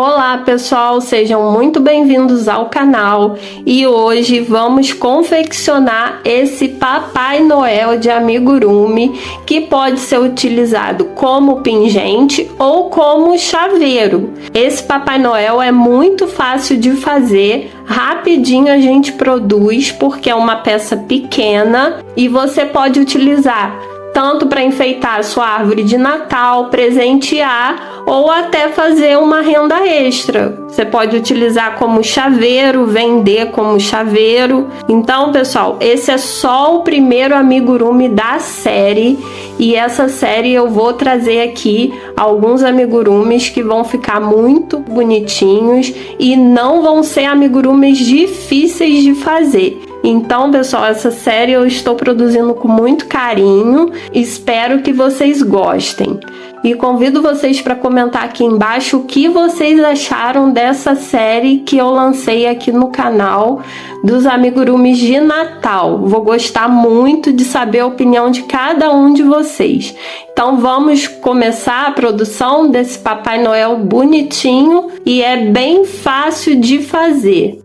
Olá pessoal, sejam muito bem-vindos ao canal e hoje vamos confeccionar esse Papai Noel de amigurumi que pode ser utilizado como pingente ou como chaveiro. Esse Papai Noel é muito fácil de fazer, rapidinho a gente produz porque é uma peça pequena e você pode utilizar tanto para enfeitar a sua árvore de Natal, presentear ou até fazer uma renda extra. Você pode utilizar como chaveiro, vender como chaveiro. Então, pessoal, esse é só o primeiro amigurumi da série e essa série eu vou trazer aqui alguns amigurumis que vão ficar muito bonitinhos e não vão ser amigurumis difíceis de fazer. Então, pessoal, essa série eu estou produzindo com muito carinho, espero que vocês gostem. E convido vocês para comentar aqui embaixo o que vocês acharam dessa série que eu lancei aqui no canal dos amigurumis de Natal. Vou gostar muito de saber a opinião de cada um de vocês. Então vamos começar a produção desse Papai Noel bonitinho e é bem fácil de fazer.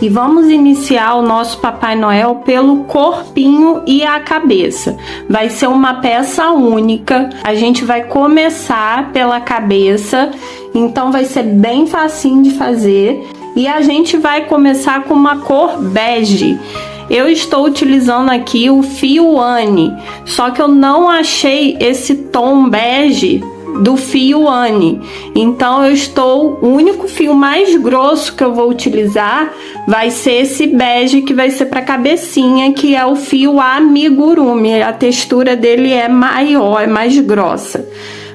E vamos iniciar o nosso Papai Noel pelo corpinho e a cabeça. Vai ser uma peça única. A gente vai começar pela cabeça, então vai ser bem facinho de fazer. E a gente vai começar com uma cor bege. Eu estou utilizando aqui o fio Anne, só que eu não achei esse tom bege do fio Anne, então o único fio mais grosso que eu vou utilizar vai ser esse bege que vai ser para cabecinha, que é o fio amigurumi. A textura dele é maior, é mais grossa,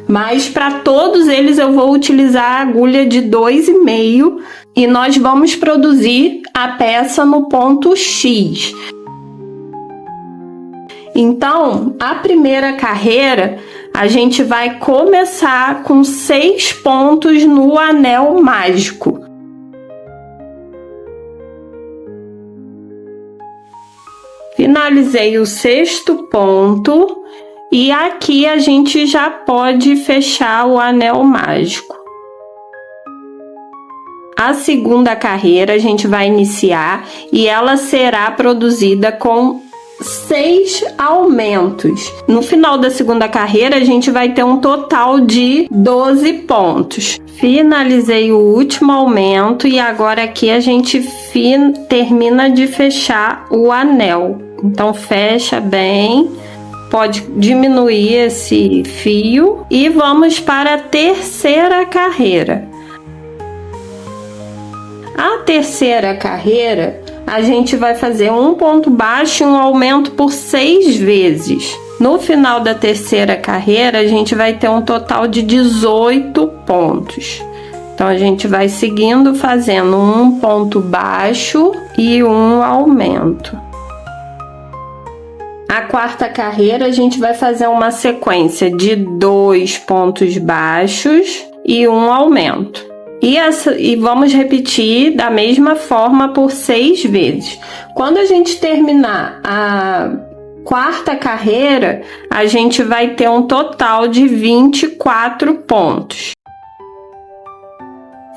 mas para todos eles eu vou utilizar a agulha de 2,5 e nós vamos produzir a peça no ponto X. Então, a primeira carreira a gente vai começar com 6 pontos no anel mágico. Finalizei o 6º ponto e aqui a gente já pode fechar o anel mágico. A segunda carreira a gente vai iniciar e ela será produzida com 6 aumentos. No final da segunda carreira a gente vai ter um total de 12 pontos. Finalizei o último aumento e agora aqui a gente termina de fechar o anel. Então fecha bem, pode diminuir esse fio e vamos para a terceira carreira. A terceira carreira a gente vai fazer um ponto baixo e um aumento por 6 vezes. No final da terceira carreira, a gente vai ter um total de 18 pontos. Então, a gente vai seguindo fazendo um ponto baixo e um aumento. A quarta carreira, a gente vai fazer uma sequência de 2 pontos baixos e um aumento. E vamos repetir da mesma forma por 6 vezes. Quando a gente terminar a quarta carreira, a gente vai ter um total de 24 pontos.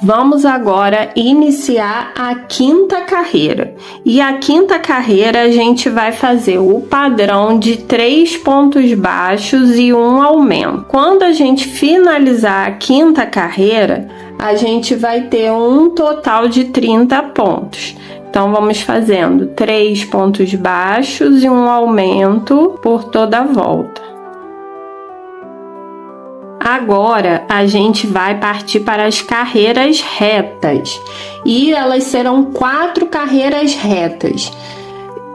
Vamos agora iniciar a quinta carreira. E a quinta carreira a gente vai fazer o padrão de 3 pontos baixos e um aumento. Quando a gente finalizar a quinta carreira, a gente vai ter um total de 30 pontos. Então, vamos fazendo 3 pontos baixos e um aumento por toda a volta. Agora, a gente vai partir para as carreiras retas. E elas serão 4 carreiras retas,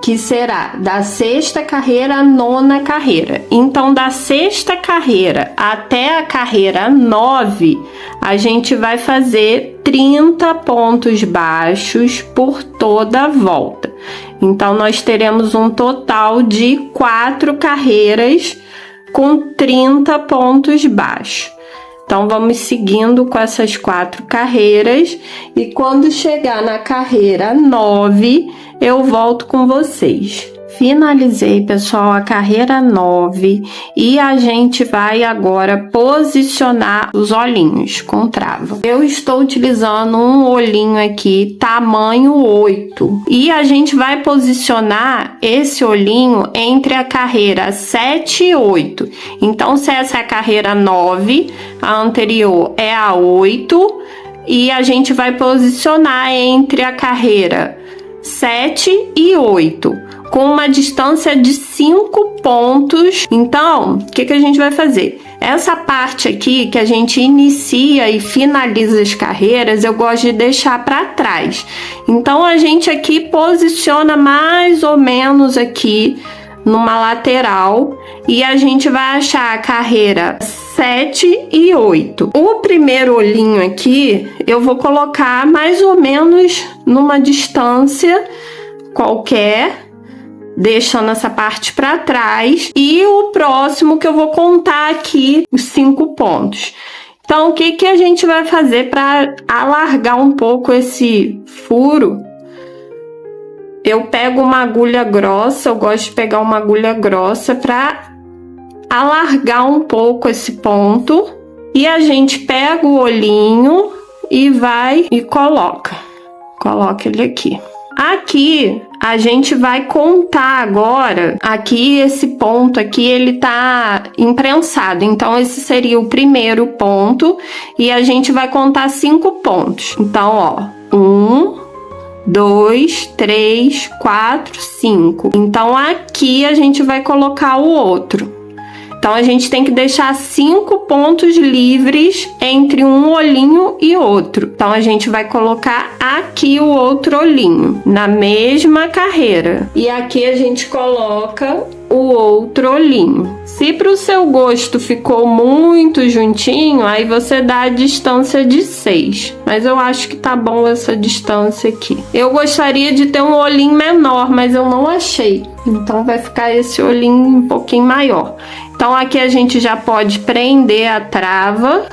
que será da 6ª carreira à 9ª carreira. Então, da 6ª carreira até a carreira 9, a gente vai fazer 30 pontos baixos por toda a volta. Então, nós teremos um total de 4 carreiras com 30 pontos baixos. Então, vamos seguindo com essas 4 carreiras e quando chegar na carreira 9, eu volto com vocês. Finalizei, pessoal, a carreira 9 e a gente vai agora posicionar os olhinhos com trava. Eu estou utilizando um olhinho aqui, tamanho 8. E a gente vai posicionar esse olhinho entre a carreira 7 e 8. Então, se essa é a carreira 9, a anterior é a 8, e a gente vai posicionar entre a carreira 7 e 8. Com uma distância de 5 pontos. Então, o que a gente vai fazer? Essa parte aqui que a gente inicia e finaliza as carreiras, eu gosto de deixar para trás. Então, a gente aqui posiciona mais ou menos aqui numa lateral e a gente vai achar a carreira 7 e 8. O primeiro olhinho aqui, eu vou colocar mais ou menos numa distância qualquer, deixando essa parte para trás, e o próximo que eu vou contar aqui os 5 pontos. Então, o que a gente vai fazer para alargar um pouco esse furo? Eu pego uma agulha grossa, eu gosto de pegar uma agulha grossa para alargar um pouco esse ponto, e a gente pega o olhinho e vai e coloca ele aqui. Aqui a gente vai contar agora, aqui esse ponto aqui ele tá imprensado, então esse seria o primeiro ponto e a gente vai contar 5 pontos. Então, ó, 1, 2, 3, 4, 5. Então aqui a gente vai colocar o outro. Então, a gente tem que deixar 5 pontos livres entre um olhinho e outro. Então, a gente vai colocar aqui o outro olhinho, na mesma carreira. E aqui a gente coloca o outro olhinho. Se para o seu gosto ficou muito juntinho, aí você dá a distância de 6. Mas eu acho que tá bom essa distância aqui. Eu gostaria de ter um olhinho menor, mas eu não achei. Então, vai ficar esse olhinho um pouquinho maior. Então, aqui a gente já pode prender a trava.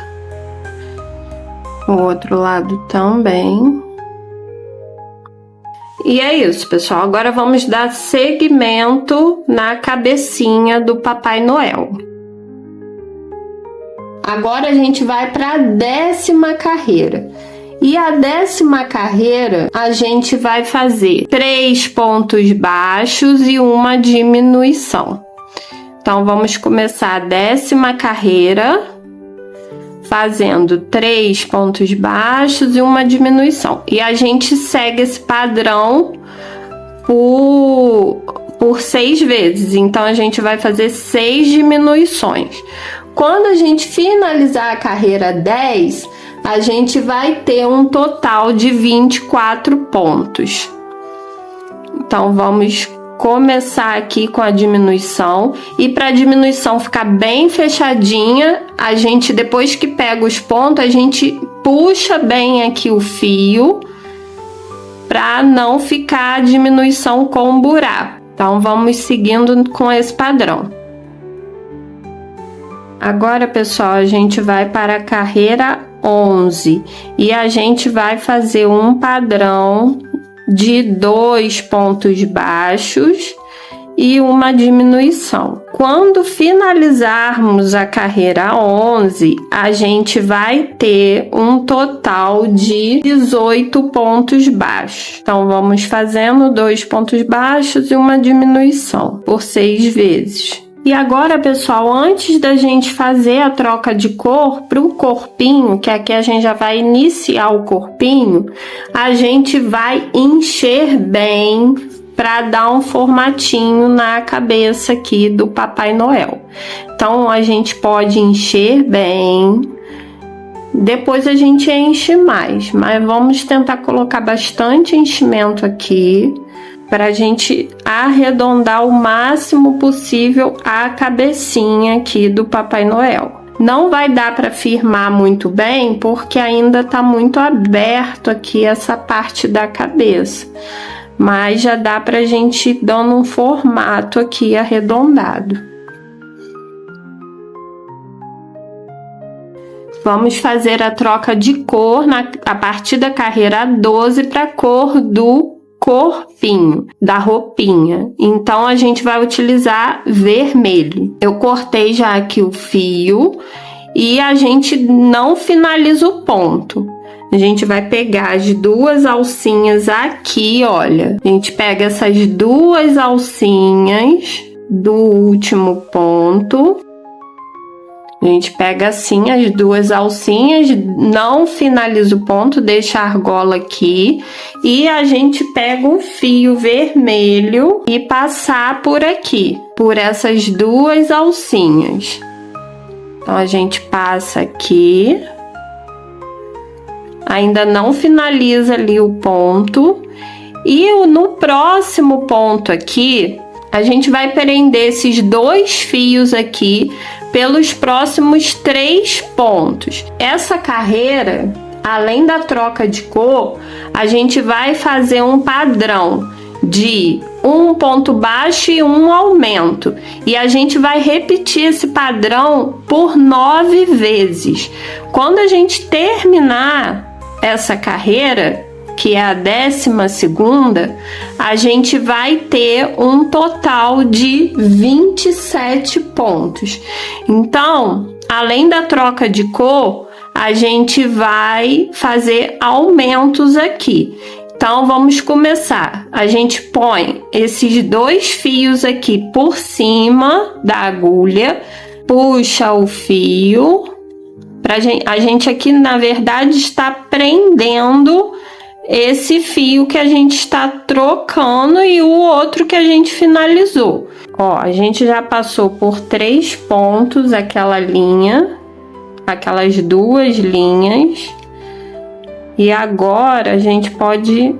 O outro lado também. E é isso, pessoal. Agora vamos dar seguimento na cabecinha do Papai Noel. Agora a gente vai para a 10ª carreira. E a 10ª carreira, a gente vai fazer 3 pontos baixos e uma diminuição. Então, vamos começar a 10ª carreira fazendo 3 pontos baixos e uma diminuição. E a gente segue esse padrão por 6 vezes. Então, a gente vai fazer 6 diminuições. Quando a gente finalizar a carreira 10, a gente vai ter um total de 24 pontos. Então, vamos começar aqui com a diminuição, e para a diminuição ficar bem fechadinha, a gente, depois que pega os pontos, a gente puxa bem aqui o fio para não ficar a diminuição com buraco. Então, vamos seguindo com esse padrão. Agora, pessoal, a gente vai para a carreira 11 e a gente vai fazer um padrão de 2 pontos baixos e uma diminuição. Quando finalizarmos a carreira 11, a gente vai ter um total de 18 pontos baixos. Então, vamos fazendo 2 pontos baixos e uma diminuição por 6 vezes. E agora, pessoal, antes da gente fazer a troca de cor para o corpinho, que aqui a gente já vai iniciar o corpinho, a gente vai encher bem para dar um formatinho na cabeça aqui do Papai Noel. Então, a gente pode encher bem, depois a gente enche mais, mas vamos tentar colocar bastante enchimento aqui, para a gente arredondar o máximo possível a cabecinha aqui do Papai Noel. Não vai dar para firmar muito bem, porque ainda está muito aberto aqui essa parte da cabeça. Mas já dá para a gente ir dando um formato aqui arredondado. Vamos fazer a troca de cor a partir da carreira 12 para a cor do corpinho, da roupinha. Então, a gente vai utilizar vermelho. Eu cortei já aqui o fio e a gente não finaliza o ponto. A gente vai pegar as duas alcinhas aqui, olha. A gente pega essas duas alcinhas do último ponto. A gente pega assim as duas alcinhas, não finaliza o ponto, deixa a argola aqui. E a gente pega o fio vermelho e passar por aqui, por essas duas alcinhas. Então, a gente passa aqui. Ainda não finaliza ali o ponto. E no próximo ponto aqui, a gente vai prender esses dois fios aqui pelos próximos 3 pontos. Essa carreira, além da troca de cor, a gente vai fazer um padrão de um ponto baixo e um aumento. E a gente vai repetir esse padrão por 9 vezes. Quando a gente terminar essa carreira, que é a 12ª, a gente vai ter um total de 27 pontos. Então, além da troca de cor, a gente vai fazer aumentos aqui. Então, vamos começar. A gente põe esses dois fios aqui por cima da agulha, puxa o fio. A gente aqui, na verdade, está prendendo esse fio que a gente está trocando e o outro que a gente finalizou. Ó, a gente já passou por 3 pontos, aquela linha, aquelas duas linhas. E agora a gente pode,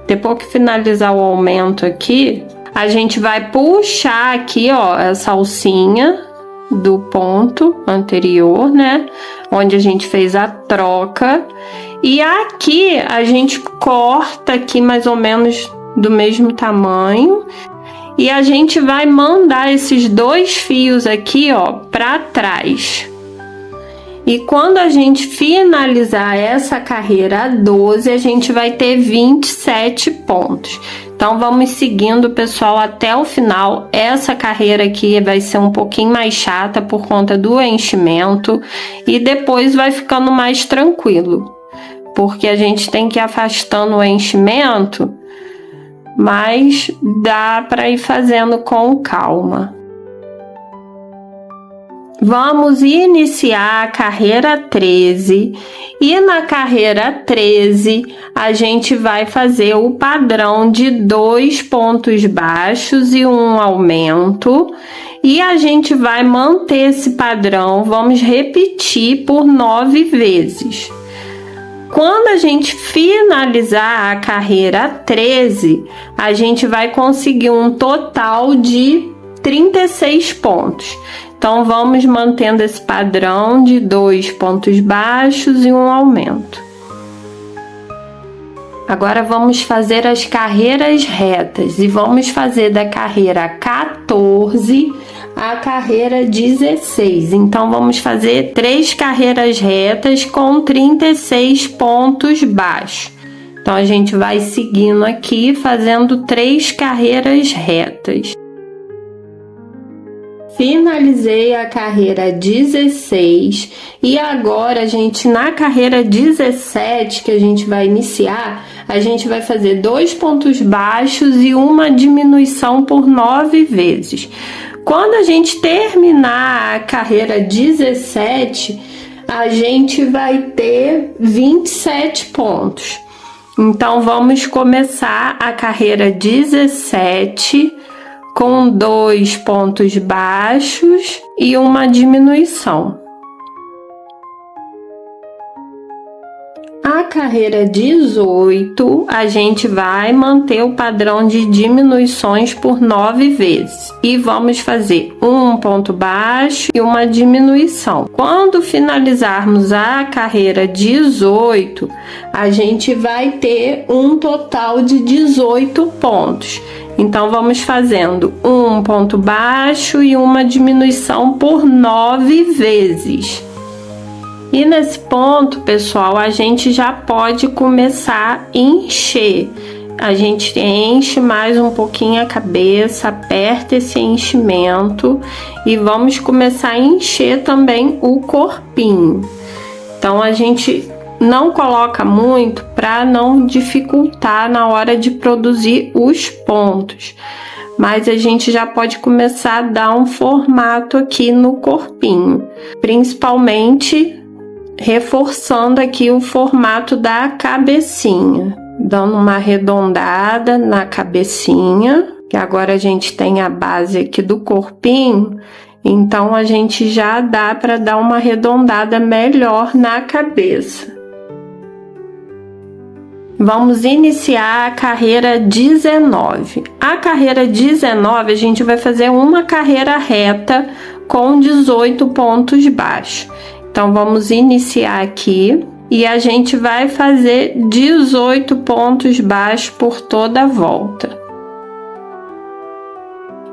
depois que finalizar o aumento aqui, a gente vai puxar aqui, ó, essa alcinha do ponto anterior, né? Onde a gente fez a troca. E aqui a gente corta aqui mais ou menos do mesmo tamanho. E a gente vai mandar esses dois fios aqui, ó, para trás. E quando a gente finalizar essa carreira 12, a gente vai ter 27 pontos. Então, vamos seguindo, pessoal, até o final. Essa carreira aqui vai ser um pouquinho mais chata por conta do enchimento. E depois vai ficando mais tranquilo, porque a gente tem que ir afastando o enchimento, mas dá para ir fazendo com calma. Vamos iniciar a carreira 13 e na carreira 13 a gente vai fazer o padrão de 2 pontos baixos e um aumento e a gente vai manter esse padrão, vamos repetir por 9 vezes. Quando a gente finalizar a carreira 13, a gente vai conseguir um total de 36 pontos. Então, vamos mantendo esse padrão de 2 pontos baixos e um aumento. Agora, vamos fazer as carreiras retas e vamos fazer da carreira 14 à carreira 16. Então, vamos fazer 3 carreiras retas com 36 pontos baixos. Então, a gente vai seguindo aqui, fazendo 3 carreiras retas. Finalizei a carreira 16 e agora, gente, na carreira 17 que a gente vai iniciar, a gente vai fazer 2 pontos baixos e uma diminuição por 9 vezes. Quando a gente terminar a carreira 17, a gente vai ter 27 pontos. Então, vamos começar a carreira 17 com 2 pontos baixos e uma diminuição. A carreira 18, a gente vai manter o padrão de diminuições por 9 vezes. E vamos fazer um ponto baixo e uma diminuição. Quando finalizarmos a carreira 18, a gente vai ter um total de 18 pontos. Então, vamos fazendo um ponto baixo e uma diminuição por 9 vezes. E nesse ponto, pessoal, a gente já pode começar a encher. A gente enche mais um pouquinho a cabeça, aperta esse enchimento e vamos começar a encher também o corpinho. Então a gente não coloca muito para não dificultar na hora de produzir os pontos. Mas a gente já pode começar a dar um formato aqui no corpinho, principalmente reforçando aqui o formato da cabecinha, dando uma arredondada na cabecinha, que agora a gente tem a base aqui do corpinho, então a gente já dá para dar uma arredondada melhor na cabeça. Vamos iniciar a carreira 19. A carreira 19 a gente vai fazer uma carreira reta com 18 pontos baixos. Então vamos iniciar aqui e a gente vai fazer 18 pontos baixos por toda a volta.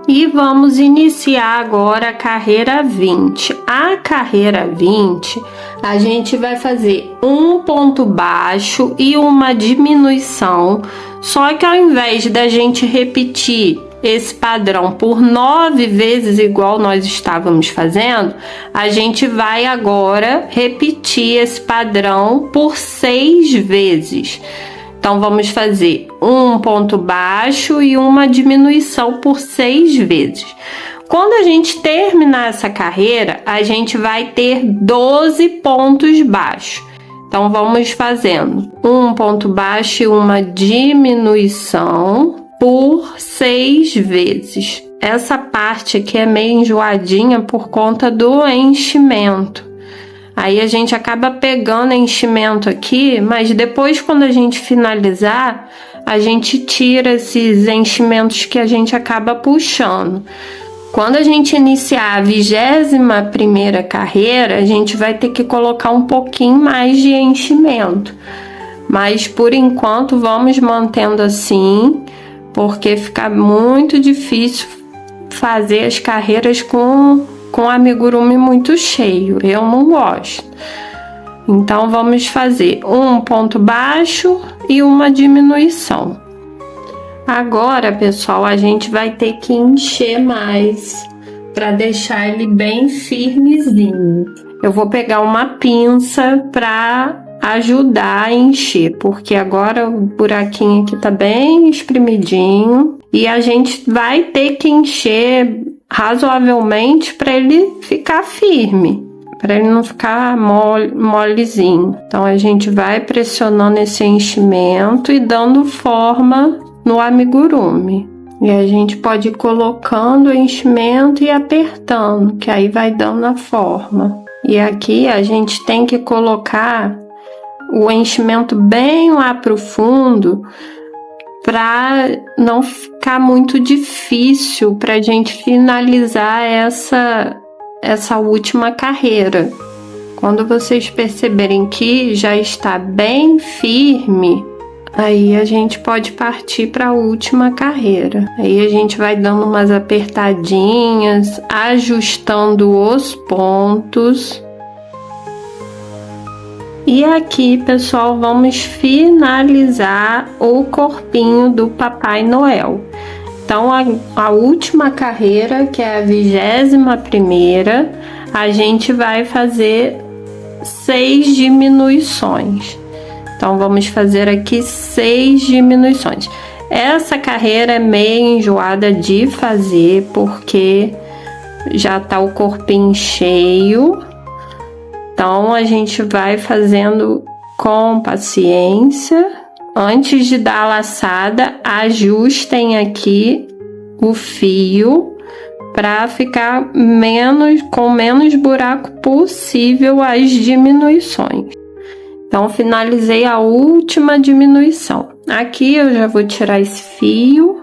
E vamos iniciar agora a carreira 20. A carreira 20, a gente vai fazer um ponto baixo e uma diminuição, só que ao invés da gente repetir esse padrão por 9 vezes igual nós estávamos fazendo, a gente vai agora repetir esse padrão por 6 vezes. Então vamos fazer um ponto baixo e uma diminuição por 6 vezes. Quando a gente terminar essa carreira, a gente vai ter 12 pontos baixos. Então vamos fazendo um ponto baixo e uma diminuição por 6 vezes. Essa parte aqui é meio enjoadinha por conta do enchimento. Aí a gente acaba pegando enchimento aqui, mas depois quando a gente finalizar, a gente tira esses enchimentos que a gente acaba puxando. Quando a gente iniciar a 21ª carreira, a gente vai ter que colocar um pouquinho mais de enchimento. Mas por enquanto vamos mantendo assim, porque fica muito difícil fazer as carreiras com amigurumi muito cheio, eu não gosto. Então vamos fazer um ponto baixo e uma diminuição. Agora, pessoal, a gente vai ter que encher mais para deixar ele bem firmezinho. Eu vou pegar uma pinça para ajudar a encher, porque agora o buraquinho aqui tá bem espremidinho e a gente vai ter que encher razoavelmente para ele ficar firme, para ele não ficar molezinho. Então a gente vai pressionando esse enchimento e dando forma no amigurumi. E a gente pode ir colocando o enchimento e apertando, que aí vai dando a forma. E aqui a gente tem que colocar o enchimento bem lá pro fundo, para não ficar muito difícil para a gente finalizar essa última carreira. Quando vocês perceberem que já está bem firme, aí a gente pode partir para a última carreira. Aí a gente vai dando umas apertadinhas, ajustando os pontos. E aqui, pessoal, vamos finalizar o corpinho do Papai Noel. Então, a última carreira, que é a 21ª, a gente vai fazer 6 diminuições. Então, vamos fazer aqui 6 diminuições. Essa carreira é meio enjoada de fazer, porque já tá o corpinho cheio. Então, a gente vai fazendo com paciência. Antes de dar a laçada, ajustem aqui o fio para ficar com menos buraco possível as diminuições. Então, finalizei a última diminuição. Aqui eu já vou tirar esse fio.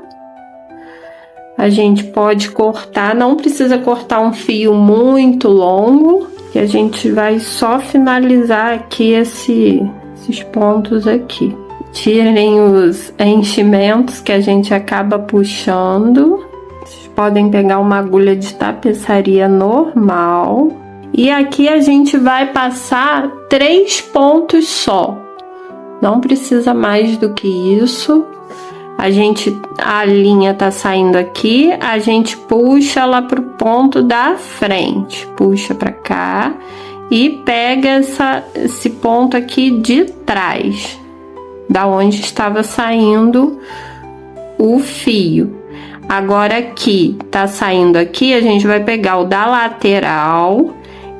A gente pode cortar, não precisa cortar um fio muito longo, que a gente vai só finalizar aqui esses pontos aqui. Tirem os enchimentos que a gente acaba puxando. Vocês podem pegar uma agulha de tapeçaria normal E aqui a gente vai passar 3 pontos só. Não precisa mais do que isso. A linha tá saindo aqui, a gente puxa lá pro ponto da frente. Puxa pra cá e pega esse ponto aqui de trás, da onde estava saindo o fio. Agora aqui, tá saindo aqui, a gente vai pegar o da lateral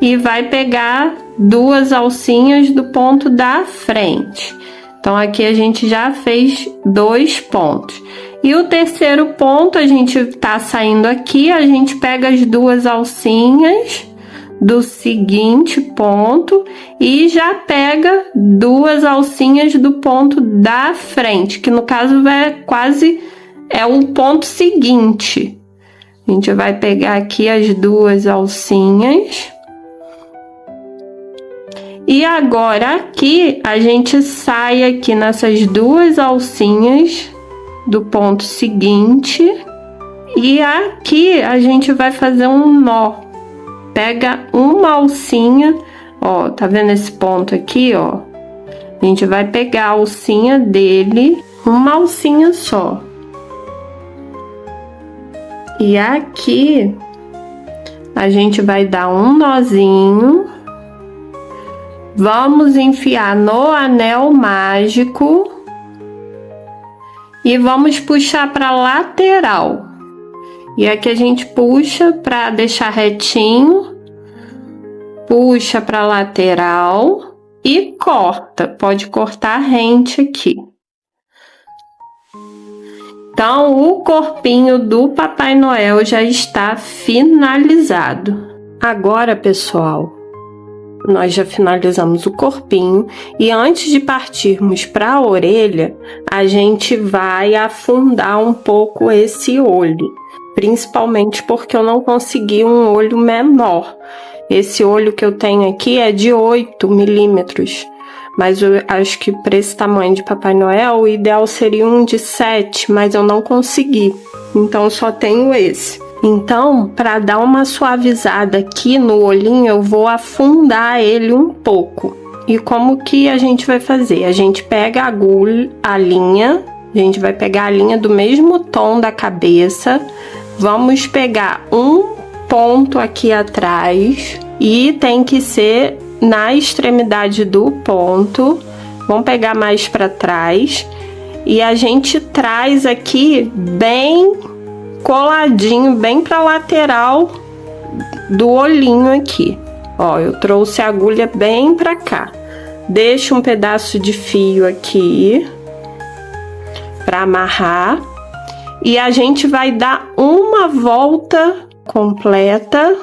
e vai pegar 2 alcinhas do ponto da frente. Então, aqui a gente já fez 2 pontos. E o terceiro ponto, a gente tá saindo aqui, a gente pega as 2 alcinhas do seguinte ponto e já pega 2 alcinhas do ponto da frente, que no caso é o ponto seguinte. A gente vai pegar aqui as 2 alcinhas. E agora aqui a gente sai aqui nessas 2 alcinhas do ponto seguinte e aqui a gente vai fazer um nó. Pega uma alcinha, ó, tá vendo esse ponto aqui, ó? A gente vai pegar a alcinha dele, uma alcinha só. E aqui a gente vai dar um nozinho. Vamos enfiar no anel mágico e vamos puxar para lateral. E aqui a gente puxa para deixar retinho, puxa para lateral e corta. Pode cortar rente aqui. Então, o corpinho do Papai Noel já está finalizado. Agora, pessoal, nós já finalizamos o corpinho e antes de partirmos para a orelha, a gente vai afundar um pouco esse olho, principalmente porque eu não consegui um olho menor. Esse olho que eu tenho aqui é de 8 milímetros, mas eu acho que para esse tamanho de Papai Noel, o ideal seria um de 7, mas eu não consegui, então eu só tenho esse. Então, para dar uma suavizada aqui no olhinho, eu vou afundar ele um pouco. E como que a gente vai fazer? A gente pega a linha, a gente vai pegar a linha do mesmo tom da cabeça, vamos pegar um ponto aqui atrás e tem que ser na extremidade do ponto. Vamos pegar mais para trás e a gente traz aqui bem coladinho, bem para lateral do olhinho aqui. Ó, eu trouxe a agulha bem para cá. Deixo um pedaço de fio aqui para amarrar e a gente vai dar uma volta completa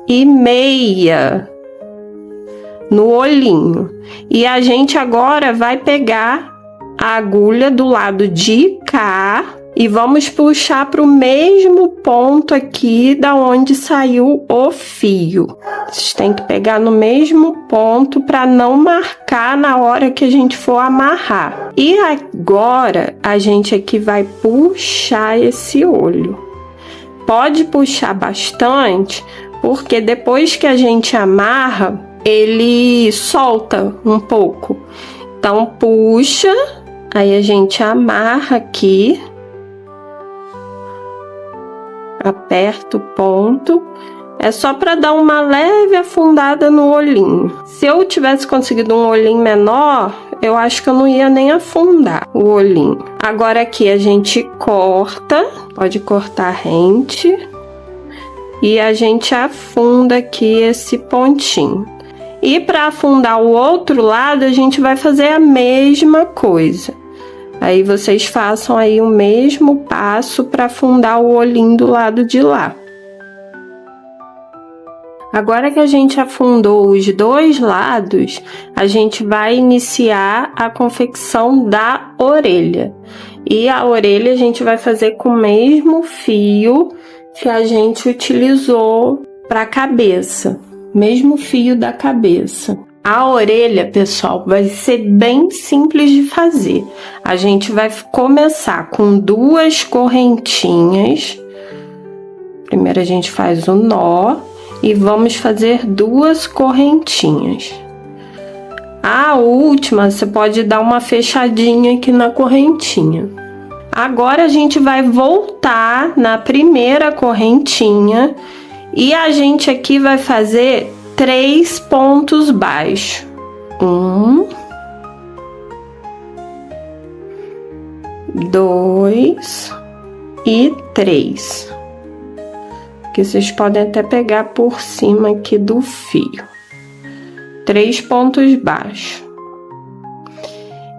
e meia no olhinho. E a gente agora vai pegar a agulha do lado de cá e vamos puxar para o mesmo ponto aqui da onde saiu o fio. Vocês têm que pegar no mesmo ponto para não marcar na hora que a gente for amarrar. E agora a gente aqui vai puxar esse olho. Pode puxar bastante, porque depois que a gente amarra, ele solta um pouco. Então puxa, aí a gente amarra aqui. Aperta o ponto, é só para dar uma leve afundada no olhinho. Se eu tivesse conseguido um olhinho menor, eu acho que eu não ia nem afundar o olhinho. Agora aqui a gente corta, pode cortar rente, e a gente afunda aqui esse pontinho. E para afundar o outro lado, a gente vai fazer a mesma coisa. Aí vocês façam aí o mesmo passo para afundar o olhinho do lado de lá. Agora que a gente afundou os 2 lados, a gente vai iniciar a confecção da orelha. E a orelha a gente vai fazer com o mesmo fio que a gente utilizou para a cabeça, mesmo fio da cabeça. A orelha, pessoal, vai ser bem simples de fazer. A gente vai começar com 2 correntinhas. Primeiro a gente faz o nó e vamos fazer 2 correntinhas. A última, você pode dar uma fechadinha aqui na correntinha. Agora a gente vai voltar na primeira correntinha e a gente aqui vai fazer 3 pontos baixos. 1, 2 e 3. Que vocês podem até pegar por cima aqui do fio. 3 pontos baixos.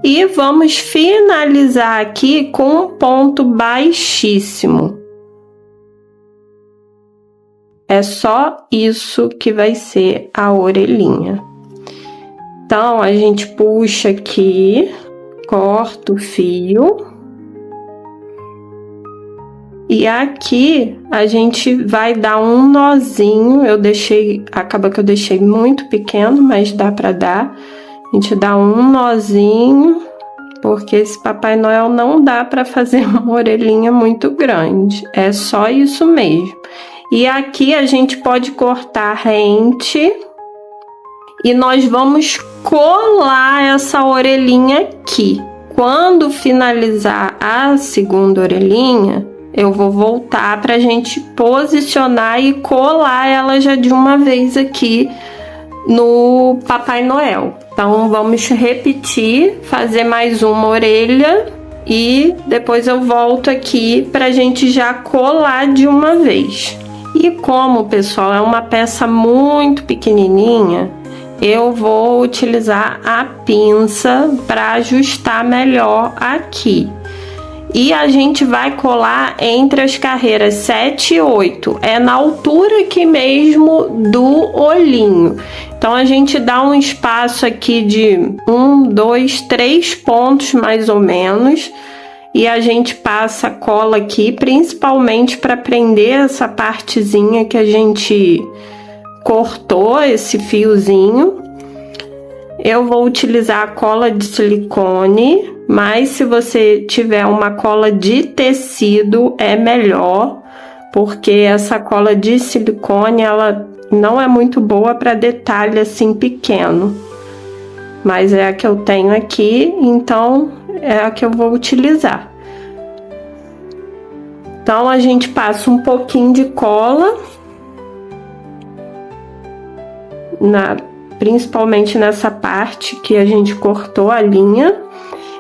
E vamos finalizar aqui com um ponto baixíssimo. É só isso que vai ser a orelhinha. Então, a gente puxa aqui, corta o fio. E aqui a gente vai dar um nozinho. Acaba que eu deixei muito pequeno, mas dá pra dar. A gente dá um nozinho, porque esse Papai Noel não dá pra fazer uma orelhinha muito grande. É só isso mesmo. E aqui a gente pode cortar rente e nós vamos colar essa orelhinha aqui. Quando finalizar a segunda orelhinha, eu vou voltar pra gente posicionar e colar ela já de uma vez aqui no Papai Noel. Então vamos repetir, fazer mais uma orelha e depois eu volto aqui pra gente já colar de uma vez. E como, pessoal, é uma peça muito pequenininha, eu vou utilizar a pinça para ajustar melhor aqui. E a gente vai colar entre as carreiras 7 e 8, é na altura aqui mesmo do olhinho. Então a gente dá um espaço aqui de 1, 2, 3 pontos mais ou menos. E a gente passa a cola aqui, principalmente para prender essa partezinha que a gente cortou, esse fiozinho. Eu vou utilizar a cola de silicone, mas se você tiver uma cola de tecido é melhor, porque essa cola de silicone ela não é muito boa para detalhe assim pequeno. Mas é a que eu tenho aqui, então é a que eu vou utilizar. Então a gente passa um pouquinho de cola principalmente nessa parte que a gente cortou a linha,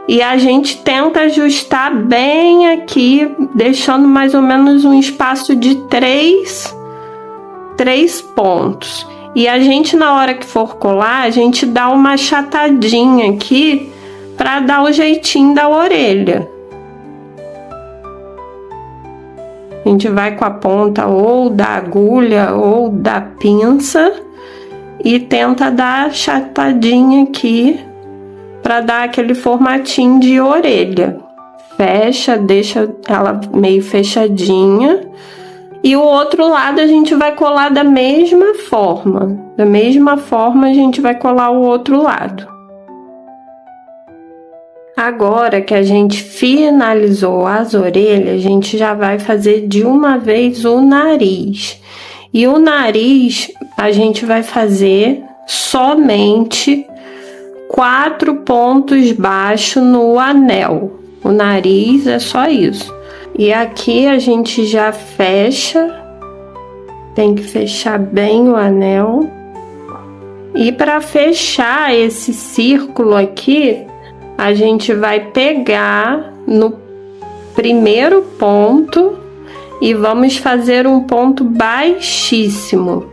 e a gente tenta ajustar bem aqui, deixando mais ou menos um espaço de 3 pontos. E a gente, na hora que for colar, a gente dá uma achatadinha aqui para dar o jeitinho da orelha. A gente vai com a ponta ou da agulha ou da pinça e tenta dar achatadinha aqui para dar aquele formatinho de orelha. Fecha, deixa ela meio fechadinha. E o outro lado a gente vai colar da mesma forma. Da mesma forma a gente vai colar o outro lado. Agora que a gente finalizou as orelhas, a gente já vai fazer de uma vez o nariz. E o nariz a gente vai fazer somente 4 pontos baixos no anel. O nariz é só isso. E aqui a gente já fecha, tem que fechar bem o anel. E para fechar esse círculo aqui, a gente vai pegar no primeiro ponto e vamos fazer um ponto baixíssimo.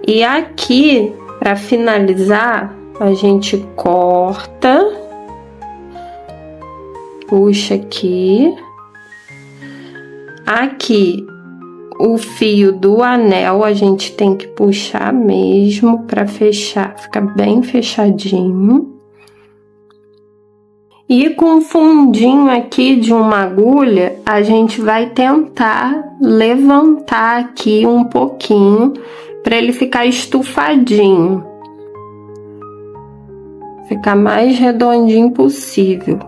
E aqui, para finalizar, a gente corta, puxa aqui. Aqui, o fio do anel a gente tem que puxar mesmo para fechar, fica bem fechadinho. E com o fundinho aqui de uma agulha, a gente vai tentar levantar aqui um pouquinho para ele ficar estufadinho. Ficar mais redondinho possível.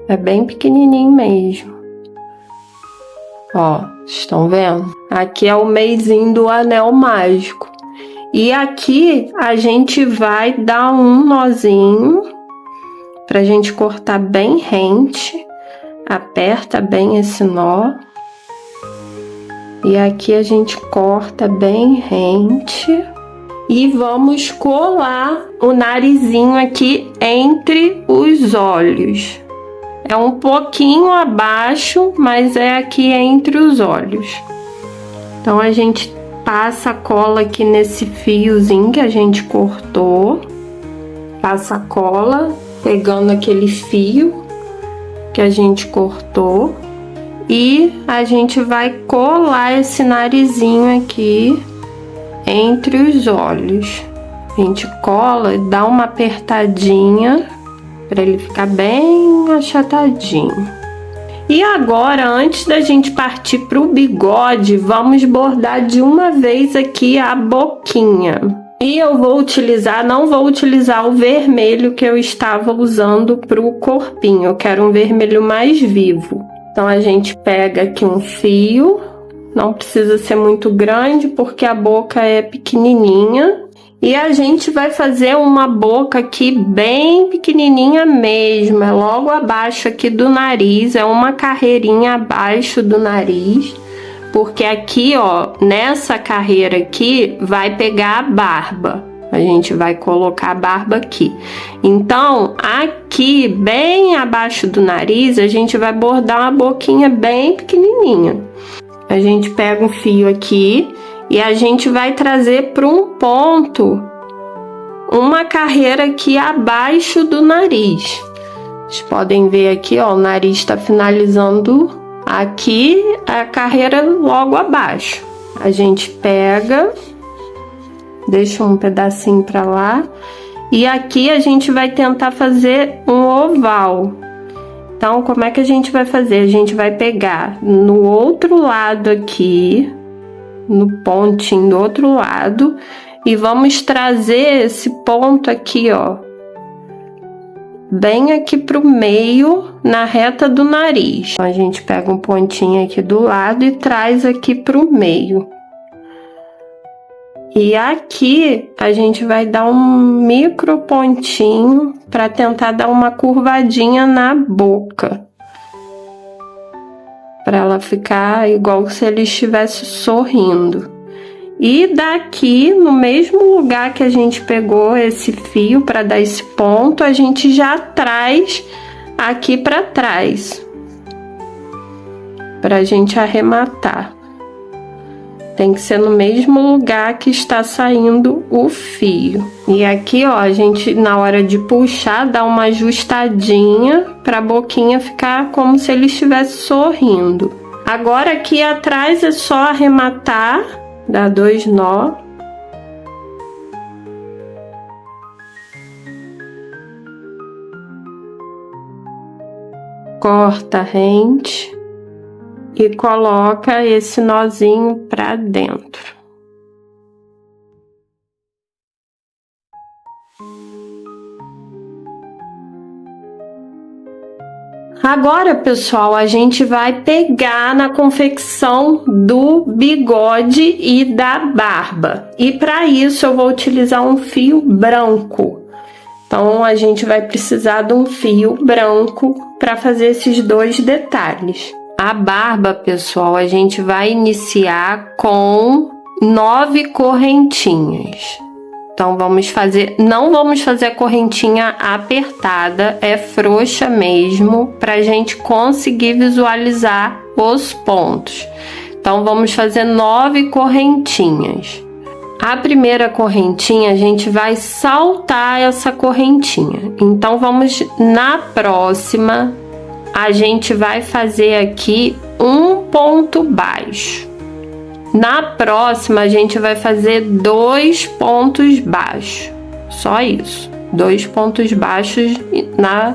É bem pequenininho mesmo. Ó, estão vendo? Aqui é o meizinho do anel mágico. E aqui a gente vai dar um nozinho pra gente cortar bem rente. Aperta bem esse nó. E aqui a gente corta bem rente. E vamos colar o narizinho aqui entre os olhos. É um pouquinho abaixo, mas é aqui entre os olhos. Então a gente passa a cola aqui nesse fiozinho que a gente cortou. Passa a cola, pegando aquele fio que a gente cortou. E a gente vai colar esse narizinho aqui entre os olhos. A gente cola e dá uma apertadinha para ele ficar bem achatadinho. E agora, antes da gente partir para o bigode, vamos bordar de uma vez aqui a boquinha. E eu vou utilizar, não vou utilizar o vermelho que eu estava usando para o corpinho. Eu quero um vermelho mais vivo. Então a gente pega aqui um fio. Não precisa ser muito grande, porque a boca é pequenininha. E a gente vai fazer uma boca aqui bem pequenininha mesmo. É logo abaixo aqui do nariz. É uma carreirinha abaixo do nariz. Porque aqui, ó, nessa carreira aqui, vai pegar a barba. A gente vai colocar a barba aqui. Então, aqui, bem abaixo do nariz, a gente vai bordar uma boquinha bem pequenininha. A gente pega um fio aqui e a gente vai trazer para um ponto uma carreira aqui abaixo do nariz. Vocês podem ver aqui, ó, o nariz está finalizando aqui, a carreira logo abaixo. A gente pega, deixa um pedacinho para lá e aqui a gente vai tentar fazer um oval. Então, como é que a gente vai fazer? A gente vai pegar no outro lado aqui, no pontinho do outro lado, e vamos trazer esse ponto aqui, ó, bem aqui pro meio, na reta do nariz. Então, a gente pega um pontinho aqui do lado e traz aqui pro meio. E aqui a gente vai dar um micro pontinho para tentar dar uma curvadinha na boca. Para ela ficar igual se ele estivesse sorrindo. E daqui, no mesmo lugar que a gente pegou esse fio para dar esse ponto, a gente já traz aqui para trás. Para a gente arrematar. Tem que ser no mesmo lugar que está saindo o fio. E aqui, ó, a gente, na hora de puxar, dá uma ajustadinha para a boquinha ficar como se ele estivesse sorrindo. Agora, aqui atrás é só arrematar, dá 2 nó. Corta a rente. E coloca esse nozinho pra dentro. Agora, pessoal, a gente vai pegar na confecção do bigode e da barba. E para isso eu vou utilizar um fio branco. Então, a gente vai precisar de um fio branco para fazer esses 2 detalhes. A barba, pessoal, a gente vai iniciar com 9 correntinhas. Então, não vamos fazer a correntinha apertada, é frouxa mesmo, para a gente conseguir visualizar os pontos. Então, vamos fazer 9 correntinhas. A primeira correntinha, a gente vai saltar essa correntinha. Então, vamos na próxima. A gente vai fazer aqui um ponto baixo. Na próxima, a gente vai fazer 2 pontos baixos. Só isso. 2 pontos baixos na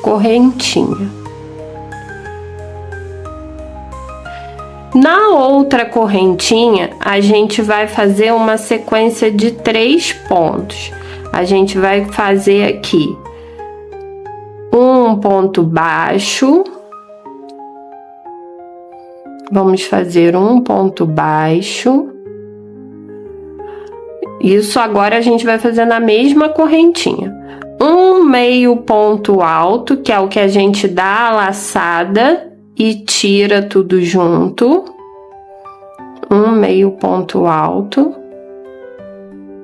correntinha. Na outra correntinha, a gente vai fazer uma sequência de 3 pontos. A gente vai fazer aqui um ponto baixo, Vamos fazer um ponto baixo. Isso agora a gente vai fazer na mesma correntinha. Um meio ponto alto, que é o que a gente dá a laçada e tira tudo junto. Um meio ponto alto.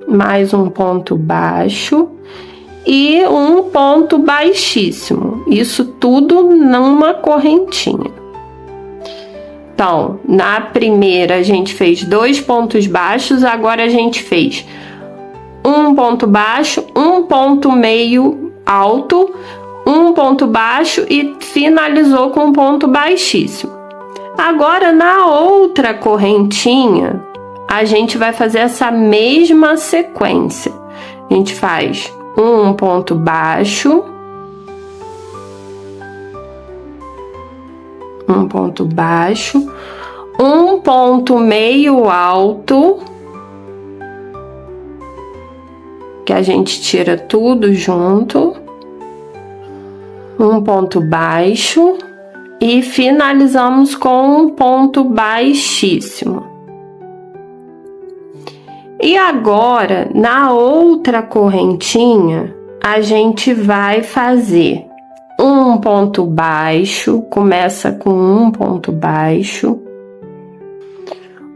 Mais um ponto baixo. E um ponto baixíssimo. Isso tudo numa correntinha. Então, na primeira a gente fez 2 pontos baixos, agora a gente fez um ponto baixo, um ponto meio alto, um ponto baixo e finalizou com um ponto baixíssimo. Agora, na outra correntinha, a gente vai fazer essa mesma sequência. A gente faz um ponto baixo, um ponto baixo, um ponto meio alto, que a gente tira tudo junto, um ponto baixo e finalizamos com um ponto baixíssimo. E agora, na outra correntinha, a gente vai fazer um ponto baixo, começa com um ponto baixo,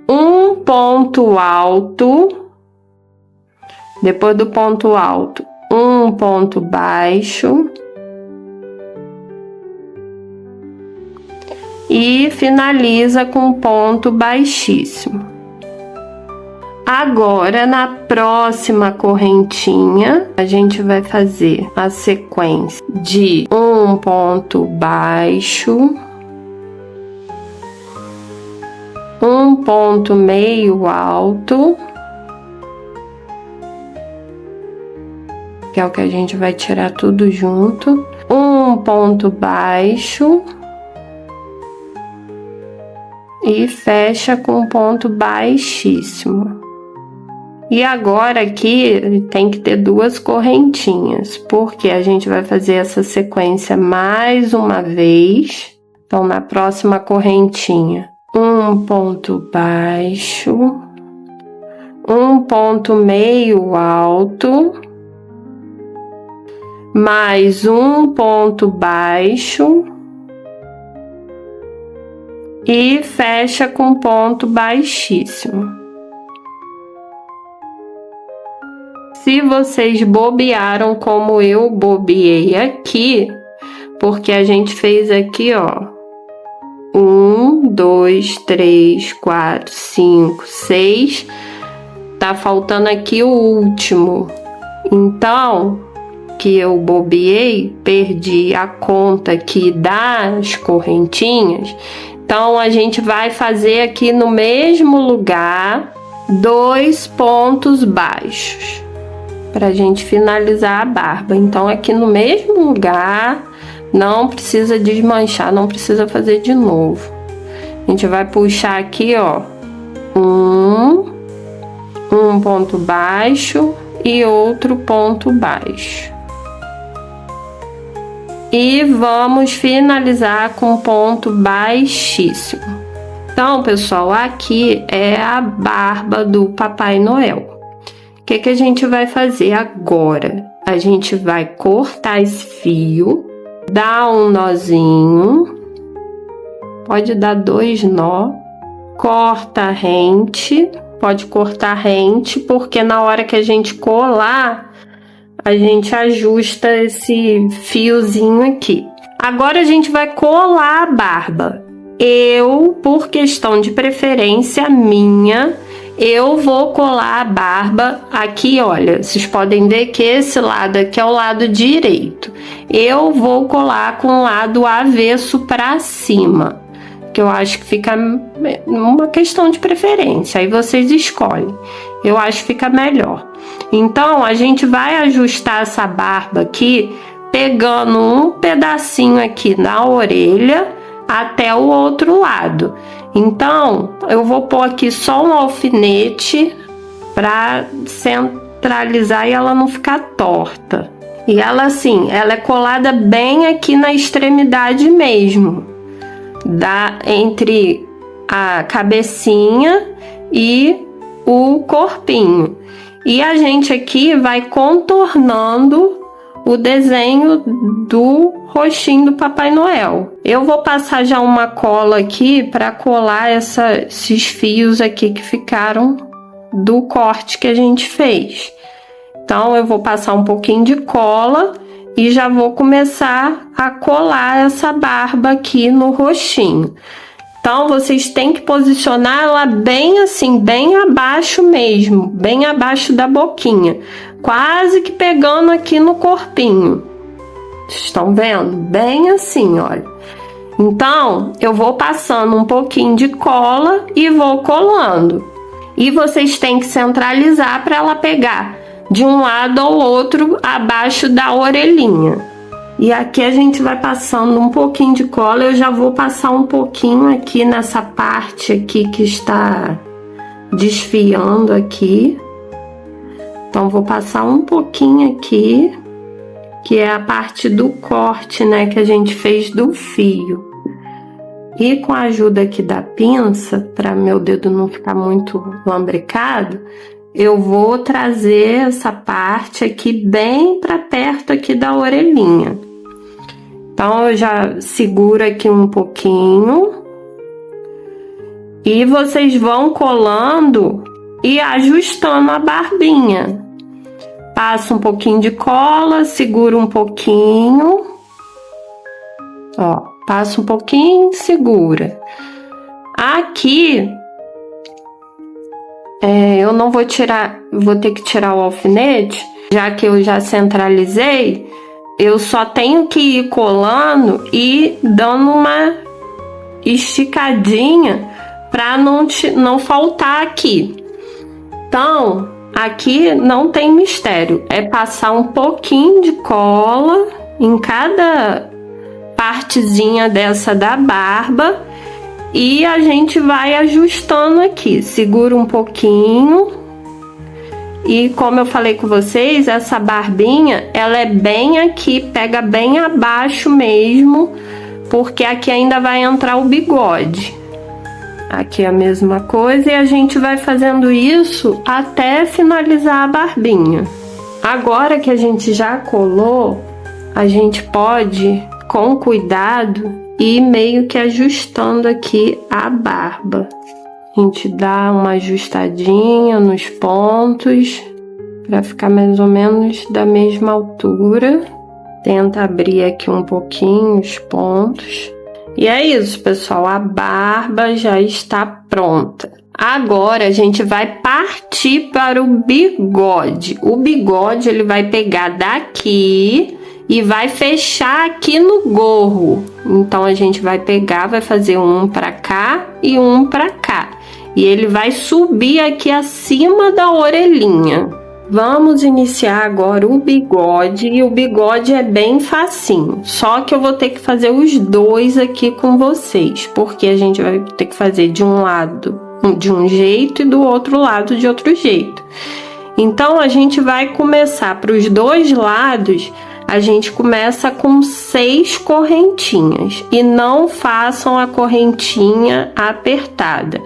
um ponto alto, depois do ponto alto, um ponto baixo e finaliza com ponto baixíssimo. Agora, na próxima correntinha, a gente vai fazer a sequência de um ponto baixo, um ponto meio alto, que é o que a gente vai tirar tudo junto, um ponto baixo e fecha com um ponto baixíssimo. E agora aqui tem que ter 2 correntinhas, porque a gente vai fazer essa sequência mais uma vez. Então, na próxima correntinha, um ponto baixo, um ponto meio alto, mais um ponto baixo e fecha com ponto baixíssimo. Se vocês bobearam como eu bobeei aqui, porque a gente fez aqui, ó, 1, 2, 3, 4, 5, 6, tá faltando aqui o último. Então, que eu bobeei, perdi a conta aqui das correntinhas. Então, a gente vai fazer aqui no mesmo lugar 2 pontos baixos para a gente finalizar a barba. Então, aqui no mesmo lugar, não precisa desmanchar, não precisa fazer de novo. A gente vai puxar aqui, ó, um ponto baixo e outro ponto baixo. E vamos finalizar com ponto baixíssimo. Então, pessoal, aqui é a barba do Papai Noel. O que a gente vai fazer agora? A gente vai cortar esse fio, dar um nozinho, pode dar 2 nó, corta rente, pode cortar rente, porque na hora que a gente colar, a gente ajusta esse fiozinho aqui. Agora a gente vai colar a barba. Eu, por questão de preferência minha, eu vou colar a barba aqui, olha, vocês podem ver que esse lado aqui é o lado direito. Eu vou colar com o lado avesso para cima, que eu acho que fica uma questão de preferência, aí vocês escolhem. Eu acho que fica melhor. Então, a gente vai ajustar essa barba aqui, pegando um pedacinho aqui na orelha até o outro lado. Então, eu vou pôr aqui só um alfinete para centralizar e ela não ficar torta. E ela assim, ela é colada bem aqui na extremidade mesmo, entre a cabecinha e o corpinho. E a gente aqui vai contornando o desenho do rostinho do Papai Noel. Eu vou passar já uma cola aqui para colar esses fios aqui que ficaram do corte que a gente fez. Então eu vou passar um pouquinho de cola e já vou começar a colar essa barba aqui no rostinho. Então vocês têm que posicionar ela bem assim, bem abaixo mesmo, bem abaixo da boquinha, quase que pegando aqui no corpinho. Vocês estão vendo? Bem assim, olha. Então eu vou passando um pouquinho de cola e vou colando. E vocês têm que centralizar para ela pegar de um lado ao outro abaixo da orelhinha. E aqui a gente vai passando um pouquinho de cola. Eu já vou passar um pouquinho aqui nessa parte aqui que está desfiando aqui. Então vou passar um pouquinho aqui, que é a parte do corte, né, que a gente fez do fio. E com a ajuda aqui da pinça, para meu dedo não ficar muito lambricado, eu vou trazer essa parte aqui bem para perto aqui da orelhinha. Então eu já seguro aqui um pouquinho e vocês vão colando e ajustando a barbinha. Passa um pouquinho de cola, segura um pouquinho, ó, passa um pouquinho, segura. Aqui eu não vou tirar, vou ter que tirar o alfinete, já que eu já centralizei. Eu só tenho que ir colando e dando uma esticadinha para não faltar aqui. Então, aqui não tem mistério, é passar um pouquinho de cola em cada partezinha dessa da barba e a gente vai ajustando aqui. Segura um pouquinho. E como eu falei com vocês, essa barbinha, ela é bem aqui, pega bem abaixo mesmo, porque aqui ainda vai entrar o bigode. Aqui é a mesma coisa e a gente vai fazendo isso até finalizar a barbinha. Agora que a gente já colou, a gente pode, com cuidado, ir meio que ajustando aqui a barba. A gente dá uma ajustadinha nos pontos para ficar mais ou menos da mesma altura. Tenta abrir aqui um pouquinho os pontos. E é isso, pessoal. A barba já está pronta. Agora a gente vai partir para o bigode. O bigode ele vai pegar daqui e vai fechar aqui no gorro. Então a gente vai pegar, vai fazer um para cá e um para cá. E ele vai subir aqui acima da orelhinha. Vamos iniciar agora o bigode. E o bigode é bem facinho. Só que eu vou ter que fazer os dois aqui com vocês. Porque a gente vai ter que fazer de um lado de um jeito e do outro lado de outro jeito. Então a gente vai começar para os dois lados. A gente começa com 6 correntinhas. E não façam a correntinha apertada.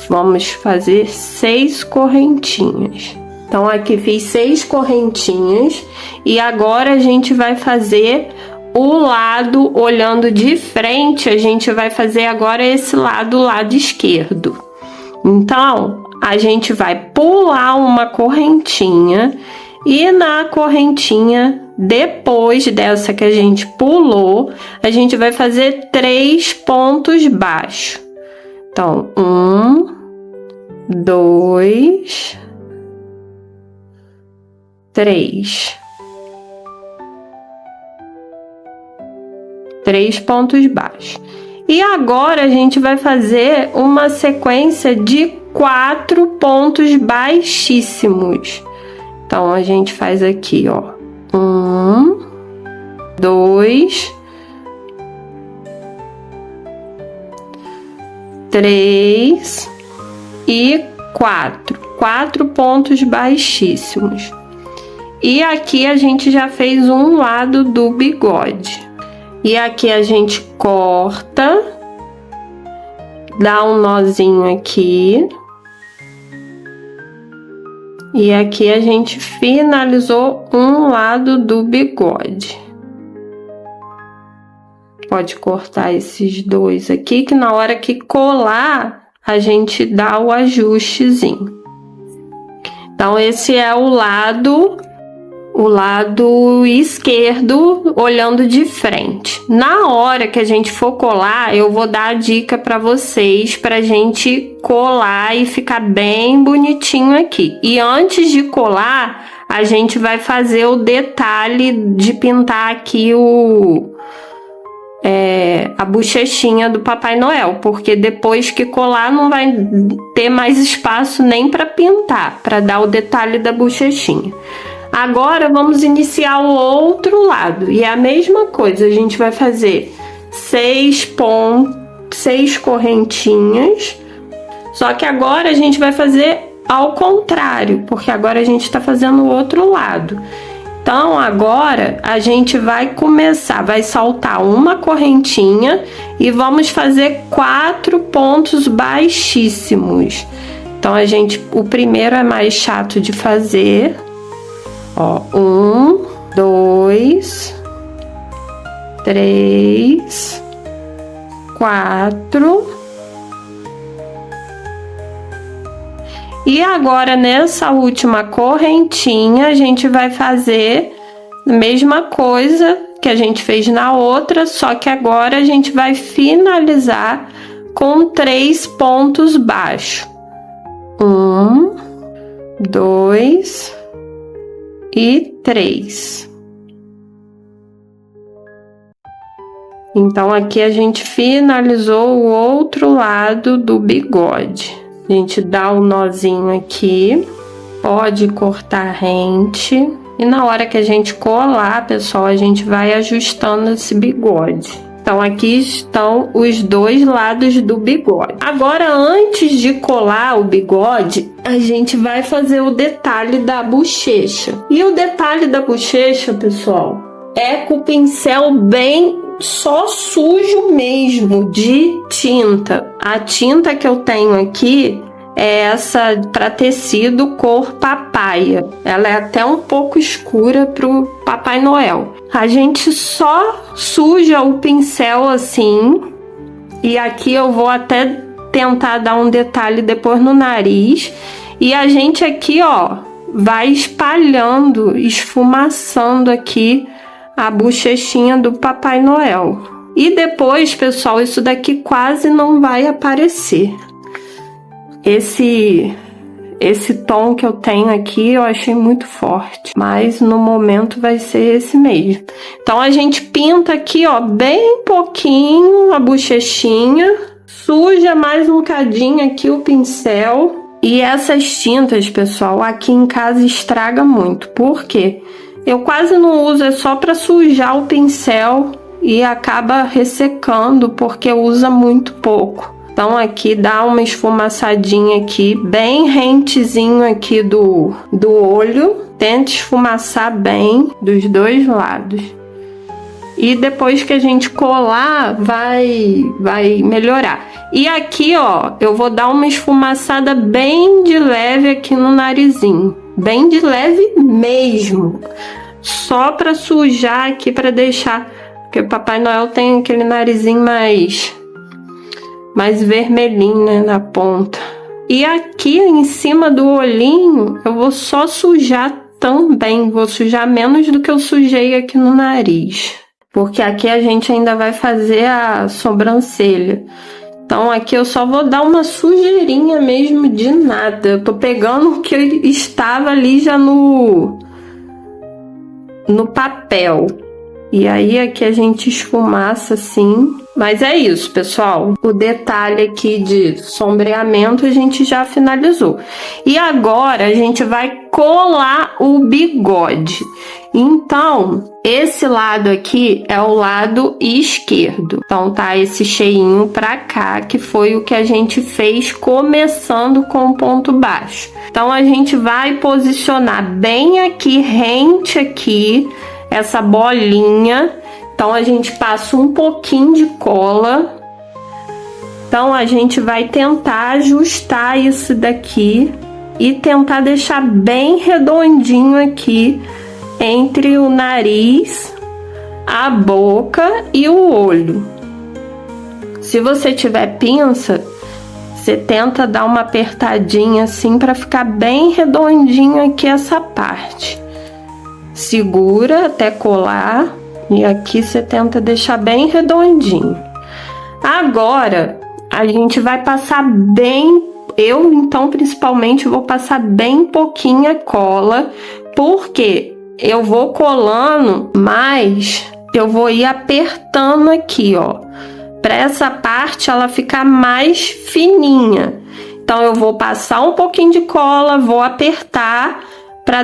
Vamos fazer 6 correntinhas. Então aqui fiz 6 correntinhas e agora a gente vai fazer o lado olhando de frente. A gente vai fazer agora esse lado, o lado esquerdo. Então a gente vai pular uma correntinha e na correntinha depois dessa que a gente pulou, a gente vai fazer 3 pontos baixos. Então, 1, 2, 3. 3 pontos baixos. E agora a gente vai fazer uma sequência de 4 pontos baixíssimos. Então, a gente faz aqui, ó. 1, 2, 3 e 4. 4 pontos baixíssimos. E aqui a gente já fez um lado do bigode. E aqui a gente corta dá um nozinho aqui. E aqui a gente finalizou um lado do bigode. Pode cortar esses dois aqui, que na hora que colar, a gente dá o ajustezinho. Então, esse é o lado esquerdo, olhando de frente. Na hora que a gente for colar, eu vou dar a dica para vocês, pra gente colar e ficar bem bonitinho aqui. E antes de colar, a gente vai fazer o detalhe de pintar aqui a bochechinha do Papai Noel, porque depois que colar não vai ter mais espaço nem para pintar, para dar o detalhe da bochechinha. Agora vamos iniciar o outro lado, e é a mesma coisa, a gente vai fazer 6 correntinhas, só que agora a gente vai fazer ao contrário, porque agora a gente está fazendo o outro lado. Então, agora a gente vai começar, vai saltar uma correntinha e vamos fazer 4 pontos baixíssimos. Então, o primeiro é mais chato de fazer. Ó, 1, 2, 3, 4. E agora, nessa última correntinha, a gente vai fazer a mesma coisa que a gente fez na outra, só que agora a gente vai finalizar com 3 pontos baixos. 1, 2 e 3. Então, aqui a gente finalizou o outro lado do bigode. A gente dá um nozinho aqui, pode cortar rente. E na hora que a gente colar, pessoal, a gente vai ajustando esse bigode. Então, aqui estão os dois lados do bigode. Agora, antes de colar o bigode, a gente vai fazer o detalhe da bochecha. E o detalhe da bochecha, pessoal, é com o pincel bem só sujo mesmo, de tinta. A tinta que eu tenho aqui é essa para tecido cor papaya. Ela é até um pouco escura pro Papai Noel. A gente só suja o pincel assim. E aqui eu vou até tentar dar um detalhe depois no nariz. E a gente aqui, ó, vai espalhando, esfumaçando aqui a bochechinha do Papai Noel. E depois, pessoal, isso daqui quase não vai aparecer. Esse tom que eu tenho aqui eu achei muito forte, mas no momento vai ser esse mesmo. Então a gente pinta aqui, ó, bem pouquinho a bochechinha, suja mais um cadinho aqui o pincel. E essas tintas, pessoal, aqui em casa estraga muito. Por quê? Eu quase não uso, é só para sujar o pincel e acaba ressecando porque usa muito pouco. Então aqui dá uma esfumaçadinha aqui, bem rentezinho aqui do olho. Tenta esfumaçar bem dos dois lados. E depois que a gente colar, vai melhorar. E aqui, ó, eu vou dar uma esfumaçada bem de leve aqui no narizinho. Bem de leve mesmo. Só para sujar aqui, para deixar... Porque o Papai Noel tem aquele narizinho mais vermelhinho, né, na ponta. E aqui em cima do olhinho, eu vou só sujar também. Vou sujar menos do que eu sujei aqui no nariz. Porque aqui a gente ainda vai fazer a sobrancelha. Então aqui eu só vou dar uma sujeirinha mesmo de nada. Eu tô pegando o que estava ali já no papel. E aí aqui a gente esfumaça assim. Mas é isso, pessoal. O detalhe aqui de sombreamento a gente já finalizou. E agora a gente vai colar o bigode. Então, esse lado aqui é o lado esquerdo. Então, tá esse cheinho pra cá, que foi o que a gente fez começando com o ponto baixo. Então, a gente vai posicionar bem aqui, rente aqui, essa bolinha. Então, a gente passa um pouquinho de cola Então a gente vai tentar ajustar isso daqui e tentar deixar bem redondinho aqui entre o nariz, a boca e o olho. Se você tiver pinça, você tenta dar uma apertadinha assim para ficar bem redondinho aqui essa parte. Segura até colar e aqui você tenta deixar bem redondinho. Agora a gente vai passar bem, eu então principalmente vou passar bem pouquinha cola, porque eu vou colando, mas eu vou ir apertando aqui, ó, para essa parte ela ficar mais fininha. Então eu vou passar um pouquinho de cola, vou apertar para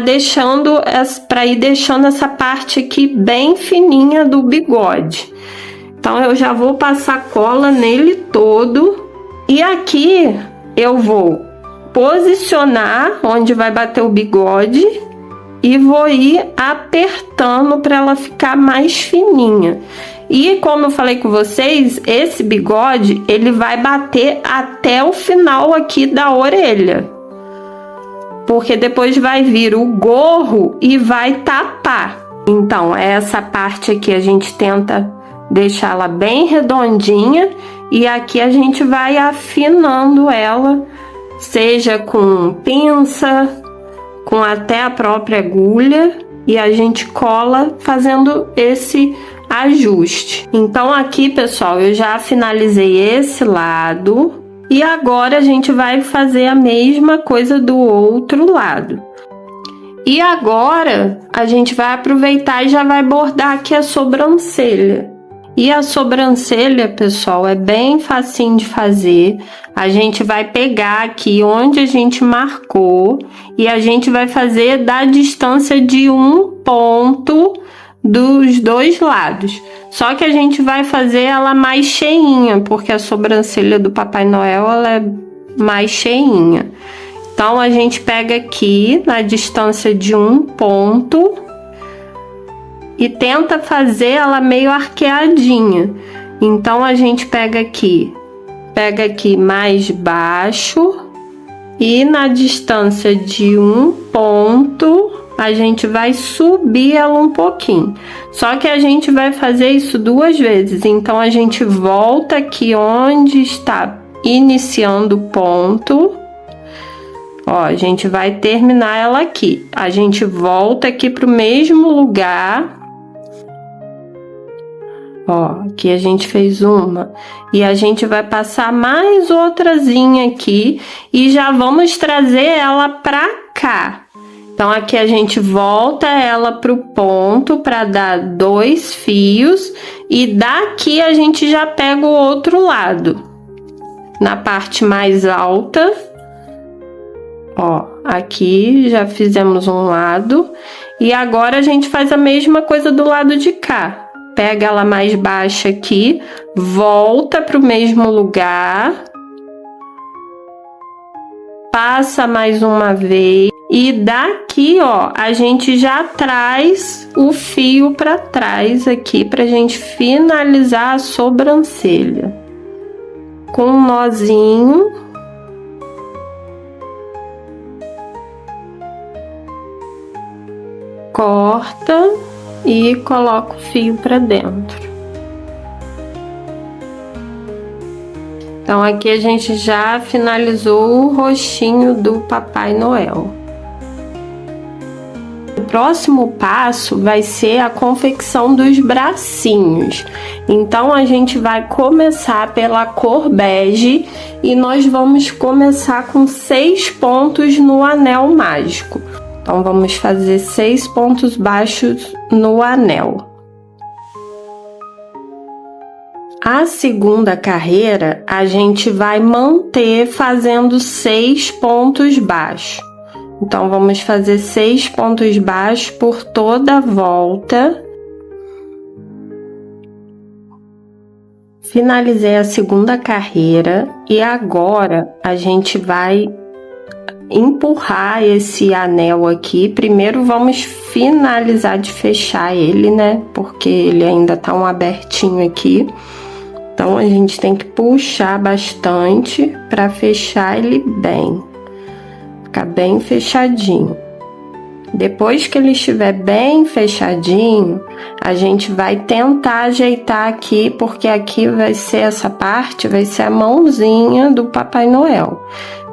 ir deixando essa parte aqui bem fininha do bigode. Então eu já vou passar cola nele todo e aqui eu vou posicionar onde vai bater o bigode e vou ir apertando para ela ficar mais fininha. E como eu falei com vocês, esse bigode ele vai bater até o final aqui da orelha, porque depois vai vir o gorro e vai tapar. Então essa parte aqui a gente tenta deixar ela bem redondinha e aqui a gente vai afinando ela, seja com pinça, com até a própria agulha, e a gente cola fazendo esse ajuste. Então aqui, pessoal, eu já finalizei esse lado e agora a gente vai fazer a mesma coisa do outro lado. E agora a gente vai aproveitar e já vai bordar aqui a sobrancelha. E a sobrancelha, pessoal, é bem facinho de fazer. A gente vai pegar aqui onde a gente marcou e a gente vai fazer da distância de um ponto dos dois lados. Só que a gente vai fazer ela mais cheinha, porque a sobrancelha do Papai Noel ela é mais cheinha. Então a gente pega aqui na distância de um ponto e tenta fazer ela meio arqueadinha. Então a gente pega aqui mais baixo e na distância de um ponto a gente vai subir ela um pouquinho. Só que a gente vai fazer isso duas vezes. Então a gente volta aqui onde está iniciando o ponto. Ó, a gente vai terminar ela aqui. A gente volta aqui para o mesmo lugar. Ó, aqui a gente fez uma e a gente vai passar mais outrazinha aqui e já vamos trazer ela pra cá. Então aqui a gente volta ela pro ponto para dar 2 fios e daqui a gente já pega o outro lado. Na parte mais alta, ó, aqui já fizemos um lado e agora a gente faz a mesma coisa do lado de cá. Pega ela mais baixa aqui, volta para o mesmo lugar, passa mais uma vez e daqui, ó, a gente já traz o fio para trás aqui pra gente finalizar a sobrancelha com um nozinho. Corta e coloca o fio para dentro. Então aqui a gente já finalizou o rostinho do Papai Noel. O próximo passo vai ser a confecção dos bracinhos. Então a gente vai começar pela cor bege e nós vamos começar com 6 pontos no anel mágico. Então vamos fazer 6 pontos baixos no anel. A segunda carreira a gente vai manter fazendo 6 pontos baixos. Então vamos fazer 6 pontos baixos por toda a volta. Finalizei a segunda carreira e agora a gente vai empurrar esse anel aqui. Primeiro vamos finalizar de fechar ele, né? Porque ele ainda tá um abertinho aqui. Então a gente tem que puxar bastante para fechar ele bem, ficar bem fechadinho. Depois que ele estiver bem fechadinho, a gente vai tentar ajeitar aqui, porque aqui vai ser essa parte, vai ser a mãozinha do Papai Noel.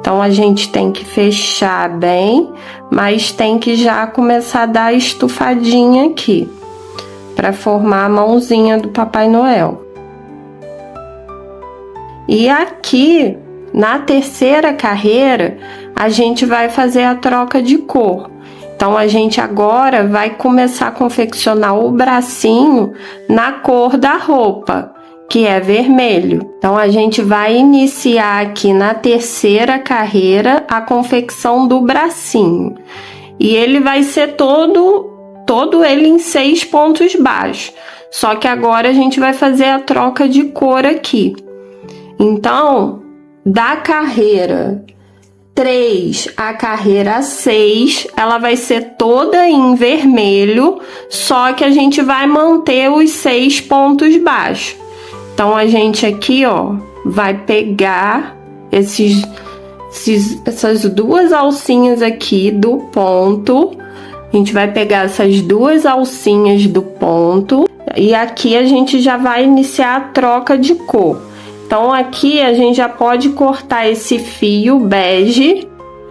Então a gente tem que fechar bem, mas tem que já começar a dar a estufadinha aqui, para formar a mãozinha do Papai Noel. E aqui, na terceira carreira, a gente vai fazer a troca de cor. Então, a gente agora vai começar a confeccionar o bracinho na cor da roupa, que é vermelho. Então, a gente vai iniciar aqui na terceira carreira a confecção do bracinho. E ele vai ser todo ele em 6 pontos baixos. Só que agora a gente vai fazer a troca de cor aqui. Então, da carreira 3 à carreira 6, ela vai ser toda em vermelho, só que a gente vai manter os 6 pontos baixos. Então, a gente aqui, ó, vai pegar essas duas alcinhas aqui do ponto. A gente vai pegar essas duas alcinhas do ponto e aqui a gente já vai iniciar a troca de cor. Então, aqui a gente já pode cortar esse fio bege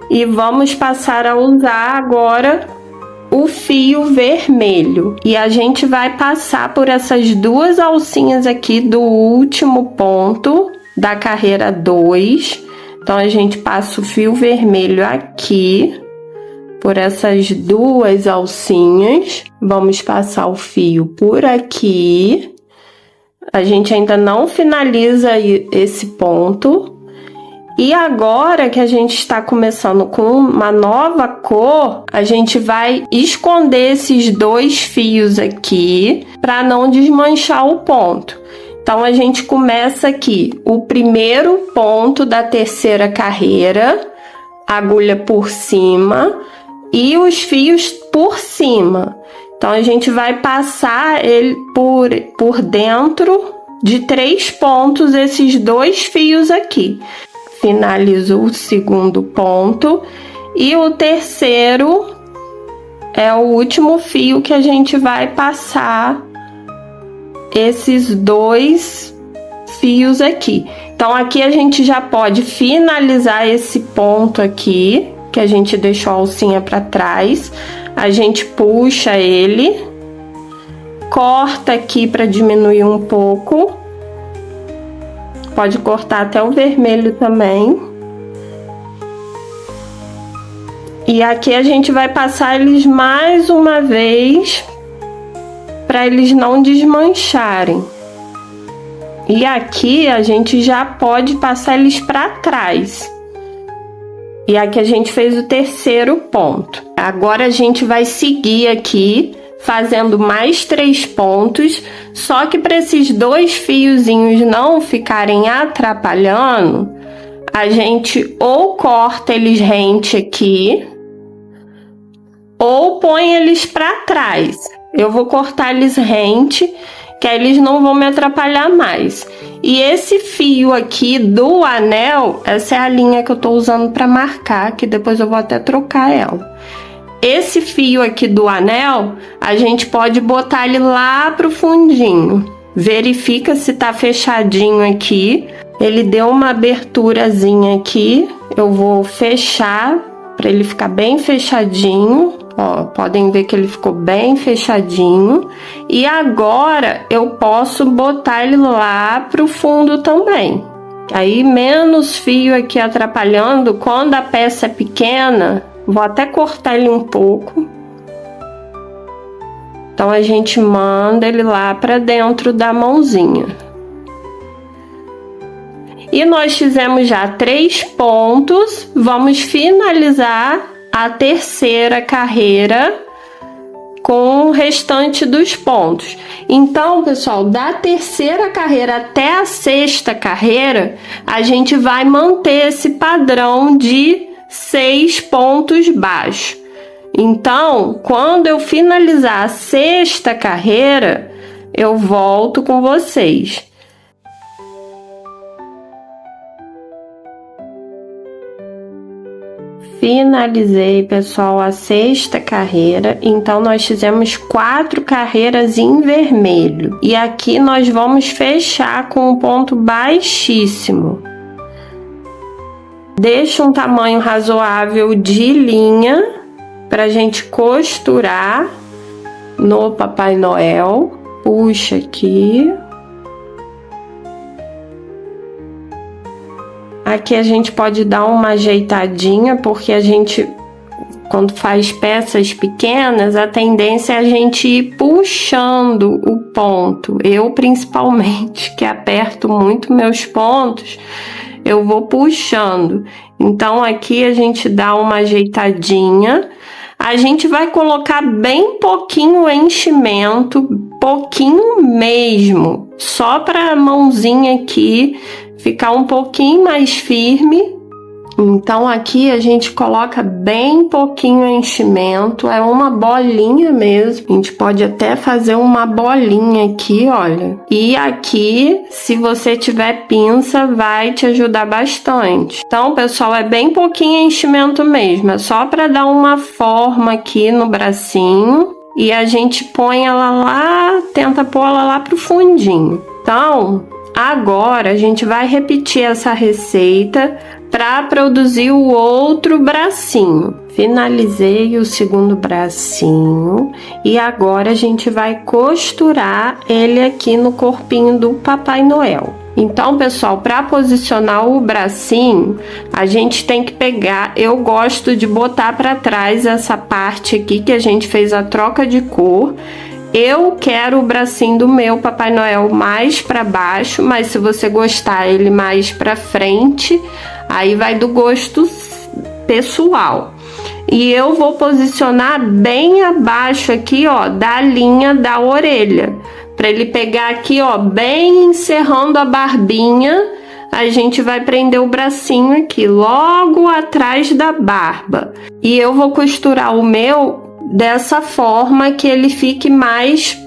e vamos passar a usar agora o fio vermelho. E a gente vai passar por essas duas alcinhas aqui do último ponto da carreira 2. Então, a gente passa o fio vermelho aqui, por essas duas alcinhas. Vamos passar o fio por aqui. A gente ainda não finaliza esse ponto. E agora que a gente está começando com uma nova cor, a gente vai esconder esses 2 fios aqui para não desmanchar o ponto. Então, a gente começa aqui o primeiro ponto da terceira carreira, agulha por cima e os fios por cima. Então, a gente vai passar ele por dentro de 3 pontos, esses 2 fios aqui. Finalizo o segundo ponto e o terceiro é o último fio que a gente vai passar esses 2 fios aqui. Então, aqui a gente já pode finalizar esse ponto aqui, que a gente deixou a alcinha para trás. A gente puxa ele, corta aqui para diminuir um pouco. Pode cortar até o vermelho também. E aqui a gente vai passar eles mais uma vez para eles não desmancharem. E aqui a gente já pode passar eles para trás. E aqui a gente fez o terceiro ponto. Agora a gente vai seguir aqui fazendo mais 3 pontos, só que para esses 2 fiozinhos não ficarem atrapalhando, a gente ou corta eles rente aqui, ou põe eles para trás. Eu vou cortar eles rente, que aí eles não vão me atrapalhar mais. E esse fio aqui do anel, essa é a linha que eu tô usando para marcar, que depois eu vou até trocar ela. Esse fio aqui do anel, a gente pode botar ele lá pro fundinho. Verifica se tá fechadinho aqui. Ele deu uma aberturazinha aqui. Eu vou fechar para ele ficar bem fechadinho. Ó, podem ver que ele ficou bem fechadinho. E agora eu posso botar ele lá pro fundo também. Aí menos fio aqui atrapalhando. Quando a peça é pequena, vou até cortar ele um pouco. Então, a gente manda ele lá para dentro da mãozinha. E nós fizemos já 3 pontos. Vamos finalizar a terceira carreira com o restante dos pontos. Então, pessoal, da terceira carreira até a sexta carreira, a gente vai manter esse padrão de 6 pontos baixos. Então, quando eu finalizar a sexta carreira, eu volto com vocês. Finalizei, pessoal, a 6ª carreira, então nós fizemos 4 carreiras em vermelho. E aqui nós vamos fechar com um ponto baixíssimo. Deixa um tamanho razoável de linha para a gente costurar no Papai Noel. Puxa aqui. Aqui a gente pode dar uma ajeitadinha, porque a gente, quando faz peças pequenas, a tendência é a gente ir puxando o ponto. Eu, principalmente, que aperto muito meus pontos, eu vou puxando. Então, aqui a gente dá uma ajeitadinha. A gente vai colocar bem pouquinho enchimento, pouquinho mesmo, só para a mãozinha aqui ficar um pouquinho mais firme. Então aqui a gente coloca bem pouquinho enchimento, é uma bolinha mesmo. A gente pode até fazer uma bolinha aqui, olha. E aqui, se você tiver pinça, vai te ajudar bastante. Então, pessoal, é bem pouquinho enchimento mesmo, é só para dar uma forma aqui no bracinho. E a gente põe ela lá, tenta pôr ela lá pro fundinho. Então, agora a gente vai repetir essa receita para produzir o outro bracinho. Finalizei o 2º bracinho e agora a gente vai costurar ele aqui no corpinho do Papai Noel. Então, pessoal, para posicionar o bracinho, a gente tem que pegar, eu gosto de botar para trás essa parte aqui que a gente fez a troca de cor. Eu quero o bracinho do meu Papai Noel mais para baixo, mas se você gostar ele mais para frente, aí vai do gosto pessoal. E eu vou posicionar bem abaixo aqui, ó, da linha da orelha, para ele pegar aqui, ó, bem encerrando a barbinha. A gente vai prender o bracinho aqui, logo atrás da barba. E eu vou costurar o meu dessa forma que ele fique mais